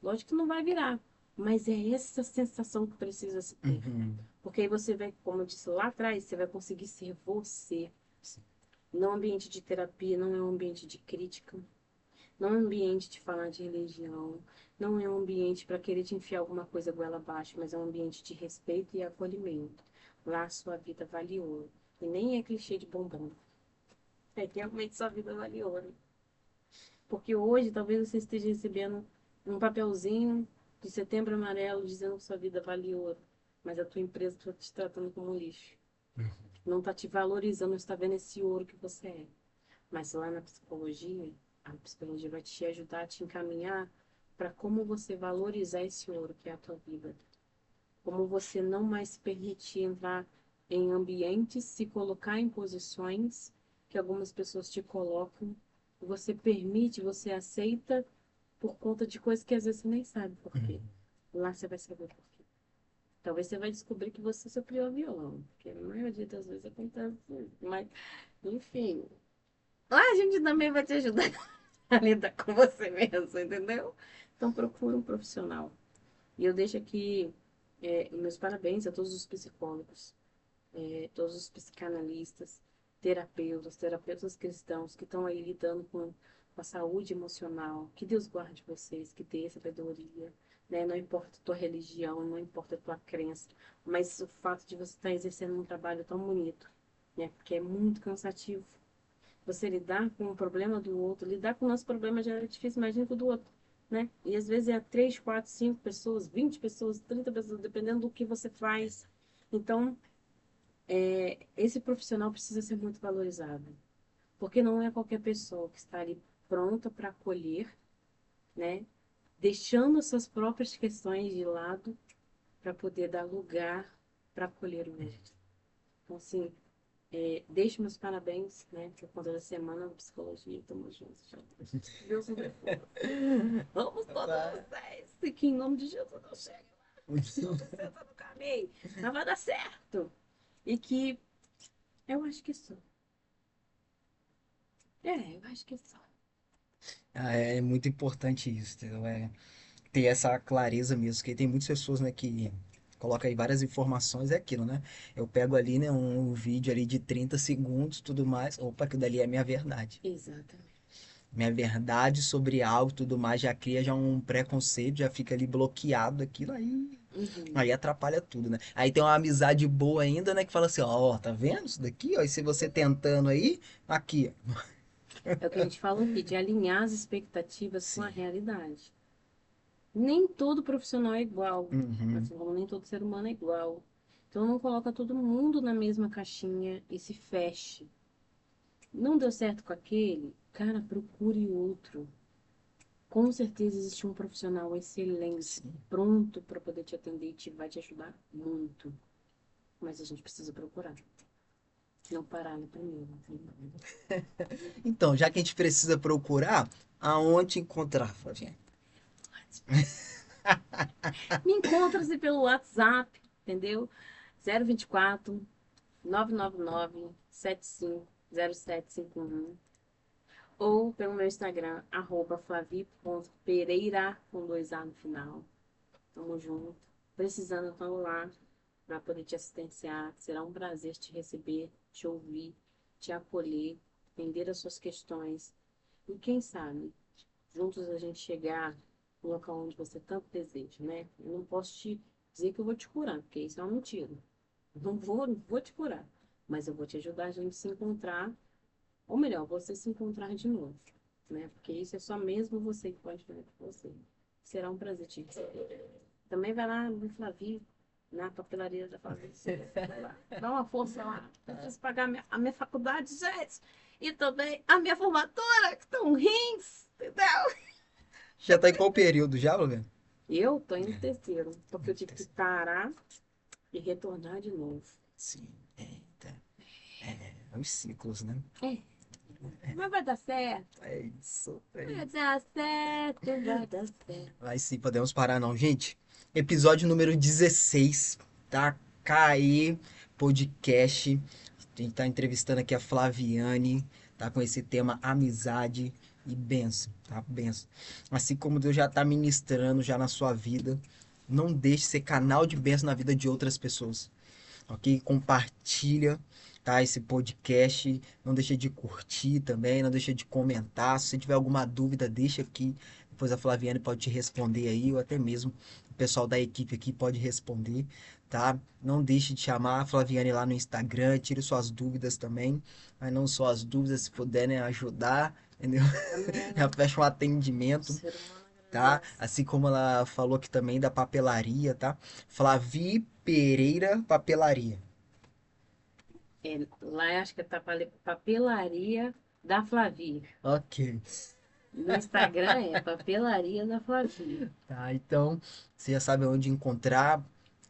Lógico que não vai virar. Mas é essa sensação que precisa se ter. Porque aí você vai, como eu disse lá atrás, você vai conseguir ser você. Não é um ambiente de terapia, não é um ambiente de crítica. Não é um ambiente de falar de religião. Não é um ambiente para querer te enfiar alguma coisa goela abaixo, mas é um ambiente de respeito e acolhimento. Lá a sua vida vale ouro. E nem é clichê de bombom. É realmente sua vida vale ouro. Porque hoje talvez você esteja recebendo um papelzinho de Setembro Amarelo dizendo que sua vida vale ouro. Mas a tua empresa está te tratando como lixo. Não está te valorizando, não está vendo esse ouro que você é. Mas lá na psicologia, a psicologia vai te ajudar a te encaminhar para como você valorizar esse ouro que é a tua vida. Como você não mais se permitir entrar em ambientes, se colocar em posições que algumas pessoas te colocam. Você permite, você aceita por conta de coisas que às vezes você nem sabe por quê. Lá você vai saber por quê. Talvez você vai descobrir que você é o pior violão, porque a maioria das vezes acontece isso. Mas, enfim, lá a gente também vai te ajudar a lidar com você mesmo, entendeu? Então procura um profissional. E eu deixo aqui meus parabéns a todos os psicólogos, todos os psicanalistas, terapeutas cristãos que estão aí lidando com a saúde emocional. Que Deus guarde vocês, que dê sabedoria, né? Não importa a tua religião, não importa a tua crença, mas o fato de você estar exercendo um trabalho tão bonito, né? Porque é muito cansativo. Você lidar com o problema do outro, lidar com o nosso problema já é difícil, imagina com o do outro, né? E às vezes é 3, 4, 5 pessoas, 20 pessoas, 30 pessoas, dependendo do que você faz. Então, esse profissional precisa ser muito valorizado, porque não é qualquer pessoa que está ali pronta para acolher, né? Deixando suas próprias questões de lado para poder dar lugar para acolher o outro. Então, assim, deixo meus parabéns, né, por conta da Semana da Psicologia. Tamo junto, gente. Deus nos dê força. Vamos todos vocês. E que em nome de Jesus não chegue lá. Não senta no caminho. Mas vai dar certo. E que Eu acho que sou. Eu acho que sou. É muito importante isso, entendeu? Ter essa clareza mesmo, porque tem muitas pessoas, né, que colocam aí várias informações, é aquilo, né? Eu pego ali, né, um vídeo ali de 30 segundos, tudo mais, opa, aquilo dali é minha verdade. Exatamente. Minha verdade sobre algo, tudo mais, já cria já um preconceito, já fica ali bloqueado aquilo aí. Uhum. Aí atrapalha tudo, né? Aí tem uma amizade boa ainda, né, que fala assim, ó, tá vendo isso daqui, ó, e se você tentando aí, aqui, ó. É o que a gente falou aqui, de alinhar as expectativas com a Sim. realidade. Nem todo profissional é igual, Uhum. assim como nem todo ser humano é igual. Então não coloca todo mundo na mesma caixinha e se feche. Não deu certo com aquele? Cara, procure outro. Com certeza existe um profissional excelente, Sim. pronto para poder te atender e vai te ajudar muito. Mas a gente precisa procurar. Não parar no primeiro. Então, já que a gente precisa procurar, aonde encontrar, Flavinha? Me encontra-se pelo WhatsApp, entendeu? 024 999 750751 ou pelo meu Instagram, @flavi.pereira com 2A no final. Tamo junto. Precisando, tamo lá para poder te assistenciar. Será um prazer te receber, te ouvir, te acolher, entender as suas questões. E quem sabe, juntos a gente chegar no local onde você tanto deseja, né? Eu não posso te dizer que eu vou te curar, porque isso é uma mentira. Não vou te curar. Mas eu vou te ajudar a gente se encontrar, ou melhor, você se encontrar de novo, né? Porque isso é só mesmo você que pode fazer por você. Será um prazer te receber. Também vai lá no Flavi, na papelaria da Flavi. Vai lá, dá uma força lá. Eu preciso pagar a minha faculdade, gente. E também a minha formatura, que estão rins, entendeu? Já tá em qual período já, Flavinha? Eu tô indo no terceiro, porque eu tive que parar e retornar de novo. Sim, eita. É os ciclos, né? É, mas vai dar certo. É isso. Vai dar certo, vai dar certo. Vai sim, podemos parar não. Gente, episódio número 16, tá? KE Podcast. A gente tá entrevistando aqui a Flaviane, tá? Com esse tema amizade e bênção, tá? Bênção. Assim como Deus já tá ministrando já na sua vida, não deixe ser canal de bênção na vida de outras pessoas, ok? Compartilha, tá? Esse podcast. Não deixa de curtir também, não deixa de comentar. Se você tiver alguma dúvida, deixa aqui. Depois a Flaviane pode te responder aí, ou até mesmo o pessoal da equipe aqui pode responder, tá? Não deixe de chamar a Flaviane lá no Instagram, tire suas dúvidas também. Mas não só as dúvidas, se puder, né, ajudar, entendeu? Amém. Já fecha um O atendimento, ser humano tá? agradece. Assim como ela falou aqui também da papelaria, tá? Flavi Pereira Papelaria. É, lá eu acho que é papelaria da Flavia. Ok. No Instagram é papelaria da Flavia. Tá, então você já sabe onde encontrar.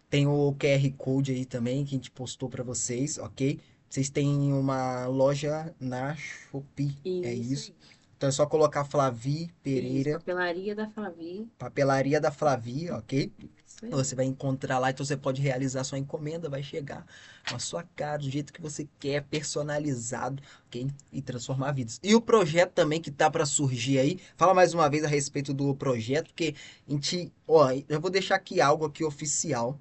Tem o QR Code aí também que a gente postou para vocês, ok? Vocês têm uma loja na Shopee, é Isso isso? aí. Então é só colocar Flavi Isso, Pereira, papelaria da Flavia. Papelaria da Flavi, ok? Isso aí. Você vai encontrar lá, então você pode realizar sua encomenda, vai chegar com a sua cara, do jeito que você quer, personalizado, ok? E transformar vidas. E o projeto também que tá para surgir aí, fala mais uma vez a respeito do projeto, porque a gente, ó, eu vou deixar aqui algo aqui oficial,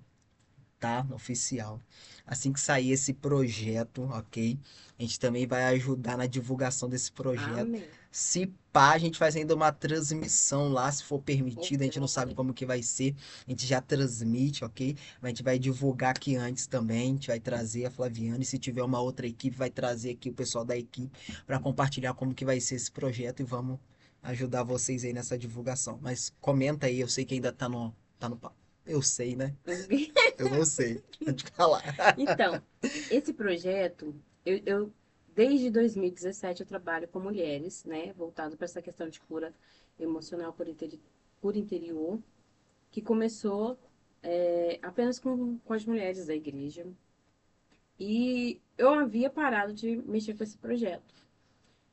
tá? Oficial. Assim que sair esse projeto, ok? A gente também vai ajudar na divulgação desse projeto. Amém. Se pá, a gente faz ainda uma transmissão lá, se for permitido, a gente não sabe Glória. como que vai ser. A gente já transmite, ok? Mas a gente vai divulgar aqui antes também. A gente vai trazer a Flaviana e se tiver uma outra equipe, vai trazer aqui o pessoal da equipe para compartilhar como que vai ser esse projeto e vamos ajudar vocês aí nessa divulgação. Mas comenta aí, eu sei que ainda tá no papo. Eu sei, né? Eu não sei. Pode falar. Então, esse projeto, desde 2017 eu trabalho com mulheres, né, voltado para essa questão de cura emocional por interior, que começou apenas com as mulheres da igreja. E eu havia parado de mexer com esse projeto.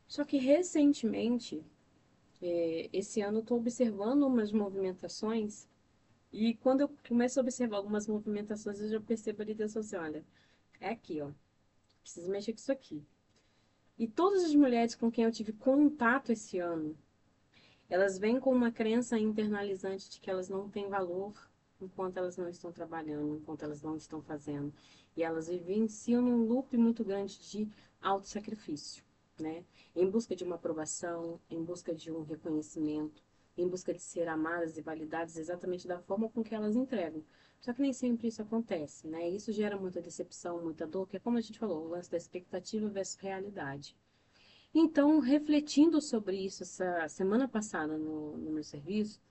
Só que recentemente, esse ano, eu estou observando umas movimentações. E quando eu começo a observar algumas movimentações, eu já percebo ali, Deus assim, olha, é aqui, ó. precisa mexer com isso aqui. E todas as mulheres com quem eu tive contato esse ano, elas vêm com uma crença internalizante de que elas não têm valor enquanto elas não estão trabalhando, enquanto elas não estão fazendo. E elas vivenciam um loop muito grande de autossacrifício, né? Em busca de uma aprovação, em busca de um reconhecimento, em busca de ser amadas e validadas exatamente da forma com que elas entregam. Só que nem sempre isso acontece, né? Isso gera muita decepção, muita dor, que é como a gente falou, o lance da expectativa versus realidade. Então, refletindo sobre isso essa semana passada no meu serviço,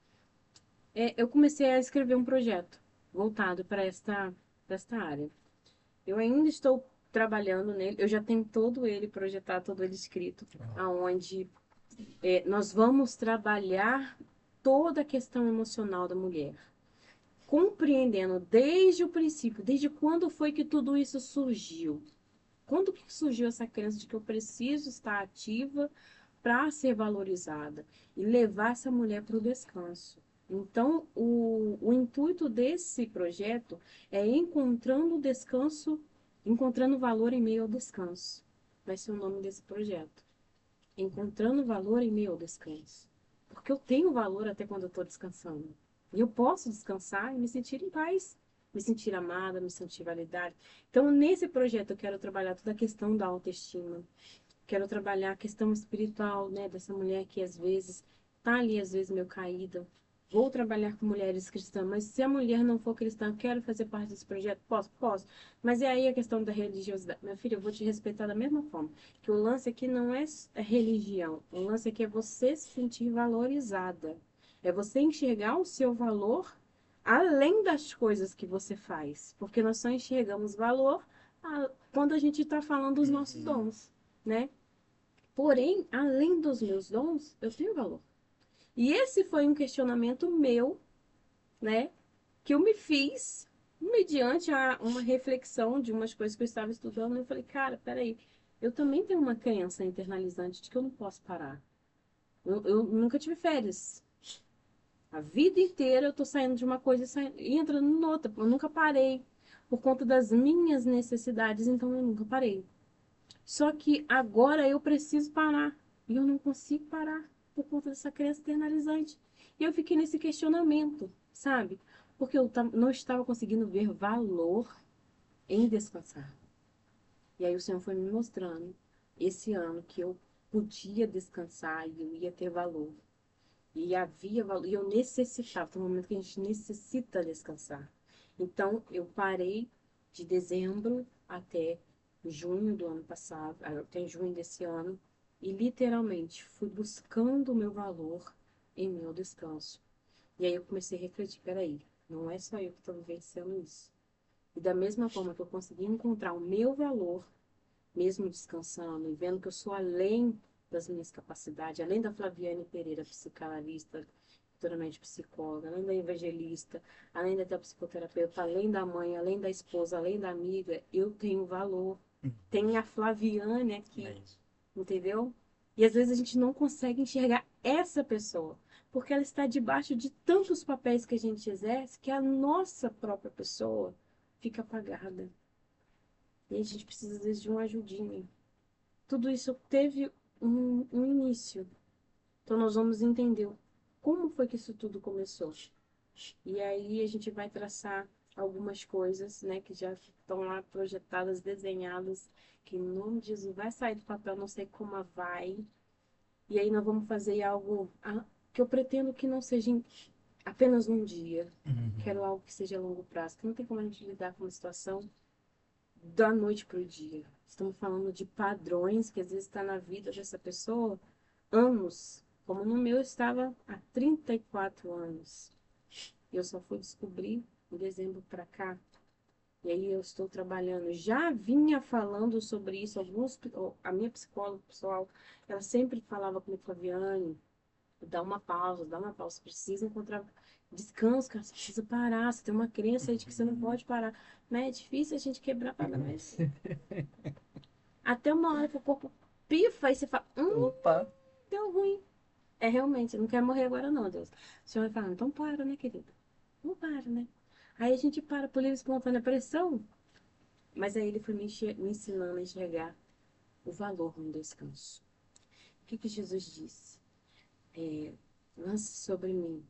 eu comecei a escrever um projeto voltado para esta área. Eu ainda estou trabalhando nele, eu já tenho todo ele projetado, todo ele escrito, aonde nós vamos trabalhar toda a questão emocional da mulher, compreendendo desde o princípio, desde quando foi que tudo isso surgiu. Quando que surgiu essa crença de que eu preciso estar ativa para ser valorizada e levar essa mulher para o descanso? Então, o intuito desse projeto é encontrando o descanso, encontrando valor em meio ao descanso. Vai ser o nome desse projeto. Encontrando valor em meio ao descanso. Porque eu tenho valor até quando eu estou descansando. E eu posso descansar e me sentir em paz, me sentir amada, me sentir validada. Então, nesse projeto, eu quero trabalhar toda a questão da autoestima. Quero trabalhar a questão espiritual, né, dessa mulher que às vezes está ali, às vezes meio caída. Vou trabalhar com mulheres cristãs, mas se a mulher não for cristã, quero fazer parte desse projeto? Posso? Posso. Mas é aí a questão da religiosidade. Minha filha, eu vou te respeitar da mesma forma. Que o lance aqui não é a religião. O lance aqui é você se sentir valorizada. É você enxergar o seu valor além das coisas que você faz. Porque nós só enxergamos valor quando a gente está falando dos nossos dons, né? Porém, além dos meus dons, eu tenho valor. E esse foi um questionamento meu, né? Que eu me fiz mediante uma reflexão de umas coisas que eu estava estudando. Eu falei, cara, peraí, eu também tenho uma crença internalizante de que eu não posso parar. Eu nunca tive férias. A vida inteira eu tô saindo de uma coisa e entrando em outra. Eu nunca parei. Por conta das minhas necessidades, então eu nunca parei. Só que agora eu preciso parar. E eu não consigo parar por conta dessa crença internalizante. E eu fiquei nesse questionamento, sabe? Porque eu não estava conseguindo ver valor em descansar. E aí o Senhor foi me mostrando esse ano que eu podia descansar e eu ia ter valor. E havia valor, e eu necessitava, tem um momento que a gente necessita descansar. Então, eu parei de dezembro até junho do ano passado, até junho desse ano, e literalmente fui buscando o meu valor em meu descanso. E aí eu comecei a refletir, peraí, não é só eu que estou vivenciando isso. E da mesma forma que eu consegui encontrar o meu valor, mesmo descansando e vendo que eu sou além das minhas capacidades, além da Flaviane Pereira, psicanalista, futuramente psicóloga, além da evangelista, além da psicoterapeuta, além da mãe, além da esposa, além da amiga, eu tenho valor. Tem a Flaviane aqui, entendeu? E às vezes a gente não consegue enxergar essa pessoa, porque ela está debaixo de tantos papéis que a gente exerce que a nossa própria pessoa fica apagada. E a gente precisa, às vezes, de uma ajudinha. Tudo isso teve um início. Então, nós vamos entender como foi que isso tudo começou. E aí, a gente vai traçar algumas coisas, né, que já estão lá projetadas, desenhadas, que em nome de Jesus vai sair do papel, não sei como vai. E aí, nós vamos fazer algo que eu pretendo que não seja apenas um dia. Quero algo que seja a longo prazo, que não tem como a gente lidar com uma situação da noite para o dia. Estamos falando de padrões que às vezes está na vida dessa pessoa anos, como no meu estava há 34 anos. Eu só fui descobrir em dezembro para cá. E aí eu estou trabalhando. Já vinha falando sobre isso, a minha psicóloga pessoal, ela sempre falava comigo, Flaviane, dá uma pausa, você precisa encontrar descanso, cara, você precisa parar, você tem uma crença aí de que você não pode parar. Mas é difícil a gente quebrar para mas até uma hora que o corpo pifa e você fala, Opa. deu ruim. É realmente, não quer morrer agora não, Deus. O Senhor vai falar, então para, né, querida? Não para, né? Aí a gente para por livre e espontânea pressão, Mas aí ele foi me ensinando a enxergar o valor no descanso. O que que Jesus disse? Lance sobre mim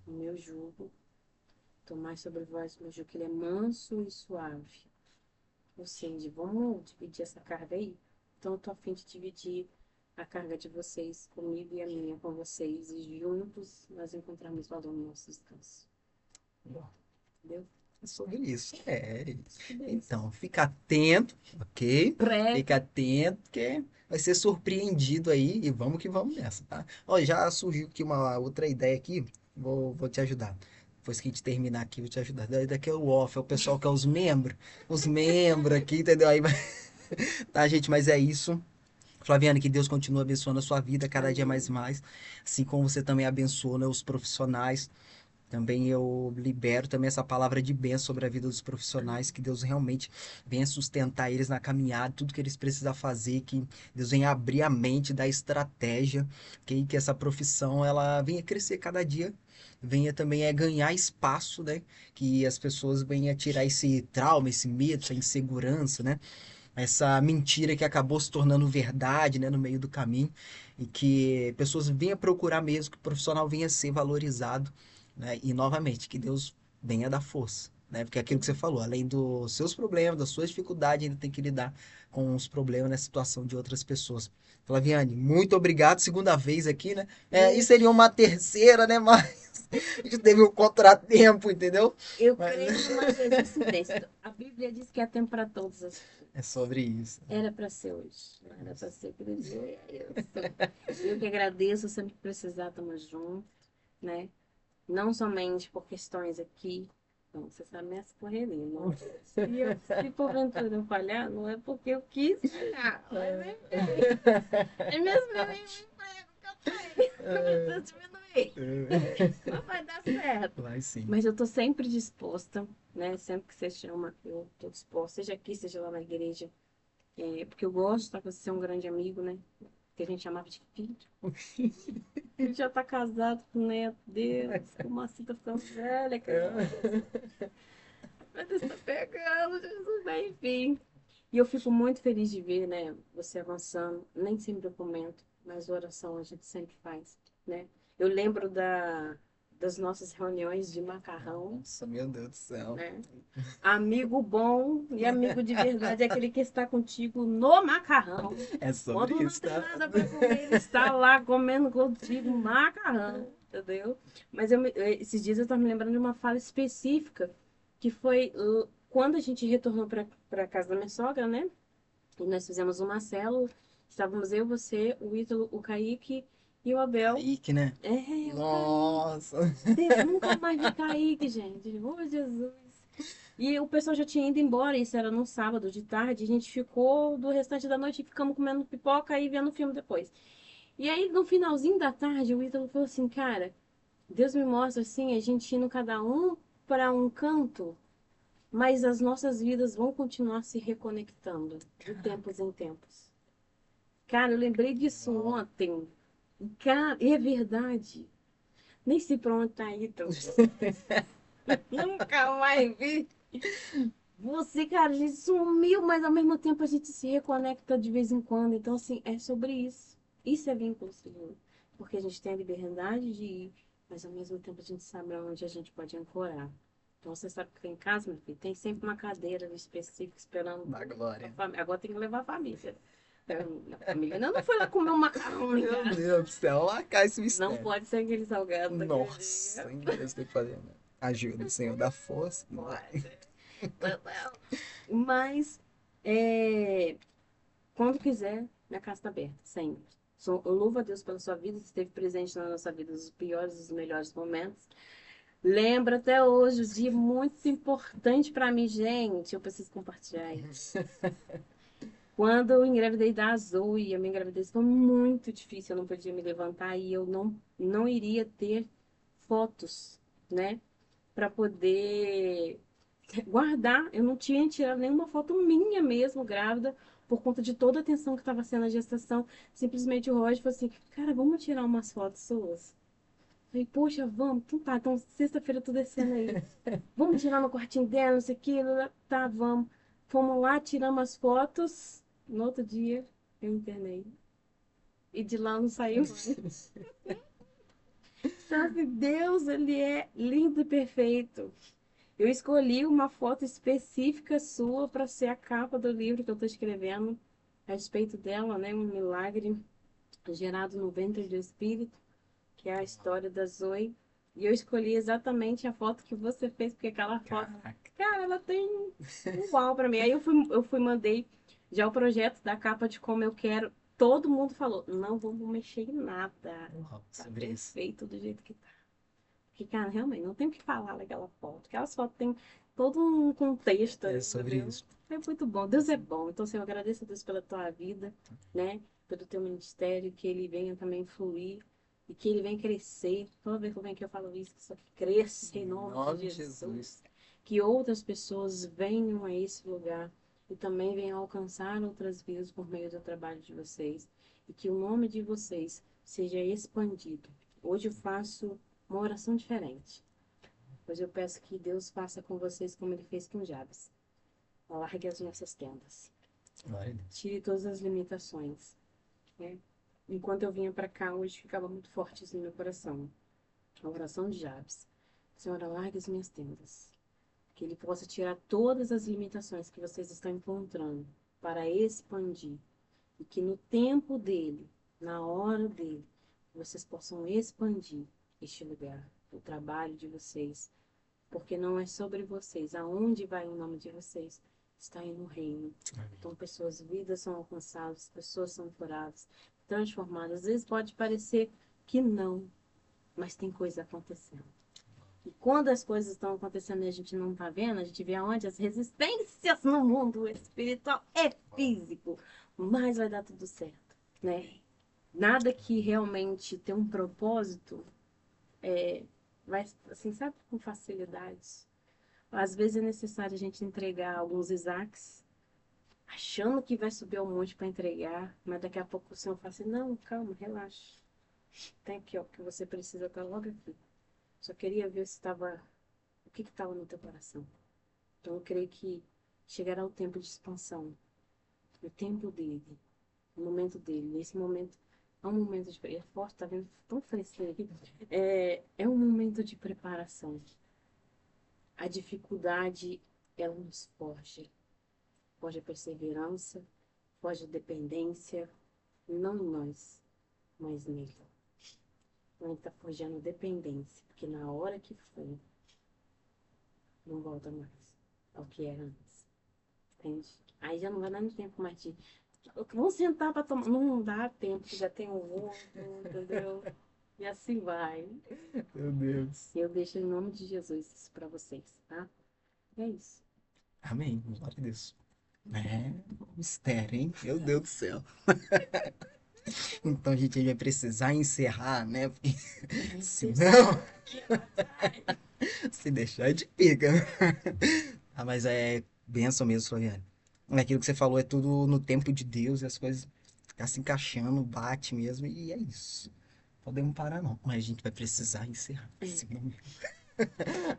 o meu jugo, tomai sobre vós o meu jugo, que ele é manso e suave. Ou seja, vamos dividir essa carga aí? Então eu tô a fim de dividir a carga de vocês comigo e a minha com vocês. E juntos nós encontramos valor no nosso descanso. Entendeu? É sobre isso. É isso. Tudo isso. Então, fica atento, ok? Pré. Fica atento, que vai ser surpreendido aí e vamos que vamos nessa, tá? Ó, já surgiu aqui uma outra ideia aqui, vou te ajudar. Depois que a gente terminar aqui, eu vou te ajudar. Daqui é o off, é o pessoal que é os membros aqui, entendeu? Aí vai... Tá, gente, mas é isso. Flaviane, que Deus continue abençoando a sua vida cada dia mais e mais, assim como você também abençoa, né, os profissionais. Também eu libero também essa palavra de bênção sobre a vida dos profissionais, que Deus realmente venha sustentar eles na caminhada, tudo que eles precisam fazer, que Deus venha abrir a mente, dar estratégia, que essa profissão ela venha crescer cada dia, venha também ganhar espaço, né? Que as pessoas venham tirar esse trauma, esse medo, essa insegurança, né? Essa mentira que acabou se tornando verdade, né, no meio do caminho, e que pessoas venham procurar mesmo que o profissional venha ser valorizado, né, e novamente que Deus venha dar força, né, porque é aquilo que você falou, além dos seus problemas, das suas dificuldades, ainda tem que lidar com os problemas na situação de outras pessoas. Flaviane, muito obrigado, segunda vez aqui, né, e seria uma terceira, né, mas a gente teve um contratempo, entendeu? Eu Mas- creio numa coincidência. A Bíblia diz que há tempo para todas as coisas. É sobre isso. Era para ser hoje. Não era para ser aquele dia. Eu que agradeço, sempre que precisar, estamos juntos, né? Não somente por questões aqui. Então, você sabe minhas correrias, não. Se porventura eu falhar, não é porque eu quis falhar. Mas é mesmo meu emprego que eu tenho. Eu preciso diminuir. Mas vai dar certo. Vai sim. Mas eu tô sempre disposta, né? Sempre que você chama, eu tô disposta, seja aqui, seja lá na igreja. Porque eu gosto, tá? Você é um grande amigo, né? Que a gente chamava de filho. Ele já tá casado com neto, Deus, como assim tá ficando velha, cara. Mas Deus tá pegando, Jesus, né? Enfim. E eu fico muito feliz de ver, né, você avançando. Nem sempre eu comento, mas oração a gente sempre faz, né? Eu lembro das nossas reuniões de macarrão, Nossa, meu Deus do céu. né? Amigo bom e amigo de verdade é aquele que está contigo no macarrão. É sobre Quando não isso, tem tá? nada para comer, ele está lá comendo contigo macarrão, entendeu? Mas esses dias eu estava me lembrando de uma fala específica, que foi quando a gente retornou para casa da minha sogra, né? E nós fizemos uma célula, estávamos eu, você, o Ítalo, o Kaique e o Abel. Kaique, né? O Nossa. Kaique. Nunca mais vi Kaique, gente. Oh, Jesus. E o pessoal já tinha ido embora, isso era no sábado de tarde, a gente ficou do restante da noite e ficamos comendo pipoca e vendo filme depois. E aí, no finalzinho da tarde, o Ítalo falou assim, cara, Deus me mostra assim, a gente indo cada um para um canto, mas as nossas vidas vão continuar se reconectando de tempos em tempos. Cara, eu lembrei disso ontem. Cara, é verdade. Nem sei pra onde tá Ítalo. Nunca mais vi. Você, cara, a gente sumiu, mas ao mesmo tempo a gente se reconecta de vez em quando. Então, assim, é sobre isso. Isso é vínculo seguro. Porque a gente tem a liberdade de ir, mas ao mesmo tempo a gente sabe onde a gente pode ancorar. Então, você sabe que tem em casa, meu filho, tem sempre uma cadeira específica esperando Da glória. a família. Agora tem que levar a família. A família ainda não foi lá comer um macarrão, né, Meu cara? Deus do céu, lá cai esse mistério. Não pode ser aquele salgado daquele Nossa, dia. Deus tem que fazer, né? Ajuda, Senhor, dá força. Mas, quando quiser, minha casa está aberta, sempre. Eu louvo a Deus pela sua vida, você esteve presente na nossa vida nos piores e nos melhores momentos. Lembro até hoje, um dia muito importante para mim, gente, eu preciso compartilhar isso. Quando eu engravidei da Zoe, a minha gravidez foi muito difícil, eu não podia me levantar e eu não iria ter fotos, né, para poder guardar. Eu não tinha tirado nenhuma foto minha mesmo, grávida, por conta de toda a atenção que estava sendo a gestação. Simplesmente o Roger falou assim, cara, vamos tirar umas fotos suas? Falei, poxa, vamos. Então tá, então sexta-feira eu tô descendo aí. Vamos tirar no quartinho dela, não sei o que, tá, vamos. Fomos lá, tiramos as fotos. No outro dia, eu internei. E de lá não saiu mais. Sabe, Deus, ele é lindo e perfeito. Eu escolhi uma foto específica sua para ser a capa do livro que eu estou escrevendo a respeito dela, né? Um milagre gerado no ventre do Espírito, que é a história da Zoe. E eu escolhi exatamente a foto que você fez, porque aquela foto, Caraca. cara, ela tem um uau para mim. Aí eu fui, mandei já o projeto da capa de como eu quero. Todo mundo falou, não vamos mexer em nada. Uau, Tá sobre isso. perfeito do jeito que tá. Porque, cara, realmente, não tem o que falar daquela foto. Aquelas fotos têm todo um contexto, É sobre entendeu? isso. É muito bom. Deus é bom. Então, assim, eu agradeço a Deus pela tua vida, né? Pelo teu ministério, que ele venha também fluir e que ele venha crescer. Toda vez que eu venho aqui eu falo isso, que só que cresça em nome de Jesus. Que outras pessoas venham a esse lugar e também venham alcançar outras vidas por meio do trabalho de vocês. E que o nome de vocês seja expandido. Hoje eu faço uma oração diferente. Hoje eu peço que Deus faça com vocês como ele fez com Jabes. Alargue as nossas tendas. Glória a Deus. Tire todas as limitações. Né? Enquanto eu vinha para cá, hoje ficava muito forte isso no meu coração. A oração de Jabes. Senhor, alargue as minhas tendas. Que ele possa tirar todas as limitações que vocês estão encontrando para expandir. E que no tempo dele, na hora dele, vocês possam expandir este lugar, o trabalho de vocês, porque não é sobre vocês, aonde vai o nome de vocês, está aí no reino. Então, pessoas, vidas são alcançadas, pessoas são curadas, transformadas. Às vezes pode parecer que não, mas tem coisa acontecendo. E quando as coisas estão acontecendo e a gente não está vendo, a gente vê aonde as resistências no mundo espiritual é físico, mas vai dar tudo certo, né? Nada que realmente tem um propósito vai, assim, sabe, com facilidade. Às vezes é necessário a gente entregar alguns Isaacs, achando que vai subir ao monte para entregar, mas daqui a pouco o Senhor fala assim, não, calma, relaxa. Tem aqui, ó, que você precisa estar logo aqui. Só queria ver se estava, o que estava no teu coração. Então eu creio que chegará o tempo de expansão, o tempo dele, o momento dele. Nesse momento, é um momento de... É forte, tá vendo? Tão fresquinho aqui. É um momento de preparação. A dificuldade, ela nos forja. Forja a perseverança, forja a dependência, não em nós, mas nele. Então, ele está forjando dependência, porque na hora que for, não volta mais ao que era antes. Entende? Aí já não vai dar nem tempo mais de... Vamos sentar para tomar. Não dá tempo, já tem um outro, entendeu? E assim vai. Meu Deus. Eu deixo em nome de Jesus isso para vocês, tá? É isso. Amém. Glória a Deus. É um mistério, hein? Meu Deus do céu. Então, gente, a gente vai precisar encerrar, né? Porque senão, se deixar de pica. Ah, mas é bênção mesmo, Flaviane. Aquilo que você falou é tudo no tempo de Deus e as coisas ficam se encaixando, bate mesmo, e é isso. Podemos parar, não. Mas a gente vai precisar encerrar. Senão...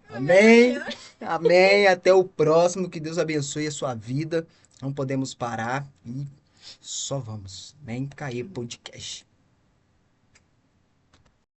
Amém. Amém. Até o próximo. Que Deus abençoe a sua vida. Não podemos parar e só vamos. Vem cair podcast.